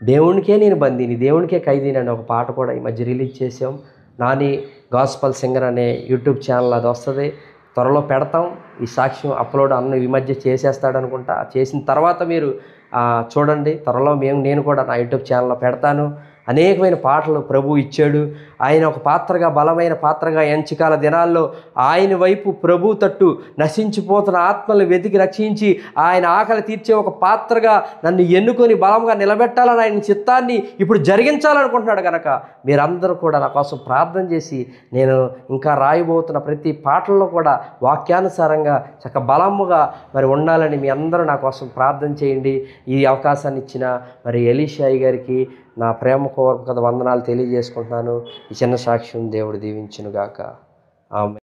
దేవునికే నేను బందీని, దేవునికే ఖైదీని అని ఒక పాట కూడా ఈ మధ్య రిలీజ్ చేసాం. నాని గాస్పల్ సింగర్ అనే యూట్యూబ్ ఛానల్ అది వస్తుంది, త్వరలో పెడతాం. ఈ సాక్ష్యం అప్లోడ్ ఈ మధ్య చేసేస్తాడు అనుకుంటా. చేసిన తర్వాత మీరు చూడండి. త్వరలో నేను కూడా నా యూట్యూబ్ ఛానల్లో పెడతాను. అనేకమైన పాటలు ప్రభు ఇచ్చాడు. ఆయన ఒక పాత్రగా, బలమైన పాత్రగా ఎంచుకాల దినాల్లో ఆయన వైపు ప్రభు తట్టు నశించిపోతున్న ఆత్మలను వెతికి రక్షించి ఆయన ఆకలి తీర్చే ఒక పాత్రగా నన్ను ఎన్నుకొని బలంగా నిలబెట్టాలని ఆయన చిత్తాన్ని ఇప్పుడు జరిగించాలనుకుంటున్నాడు కనుక మీరందరూ కూడా నా కోసం ప్రార్థన చేసి, నేను ఇంకా రాయబోతున్న ప్రతి పాటల్లో కూడా వాక్యానుసారంగా చక్క బలముగా మరి ఉండాలని మీ అందరూ నా కోసం ప్రార్థన చేయండి. ఈ అవకాశాన్ని ఇచ్చిన మరి ఎలీషాయి గారికి నా ప్రేమపూర్వక వందనాలు తెలియజేసుకుంటున్నాను. ఈ చిన్న సాక్ష్యం దేవుడు దీవించునుగాక. ఆమేన్.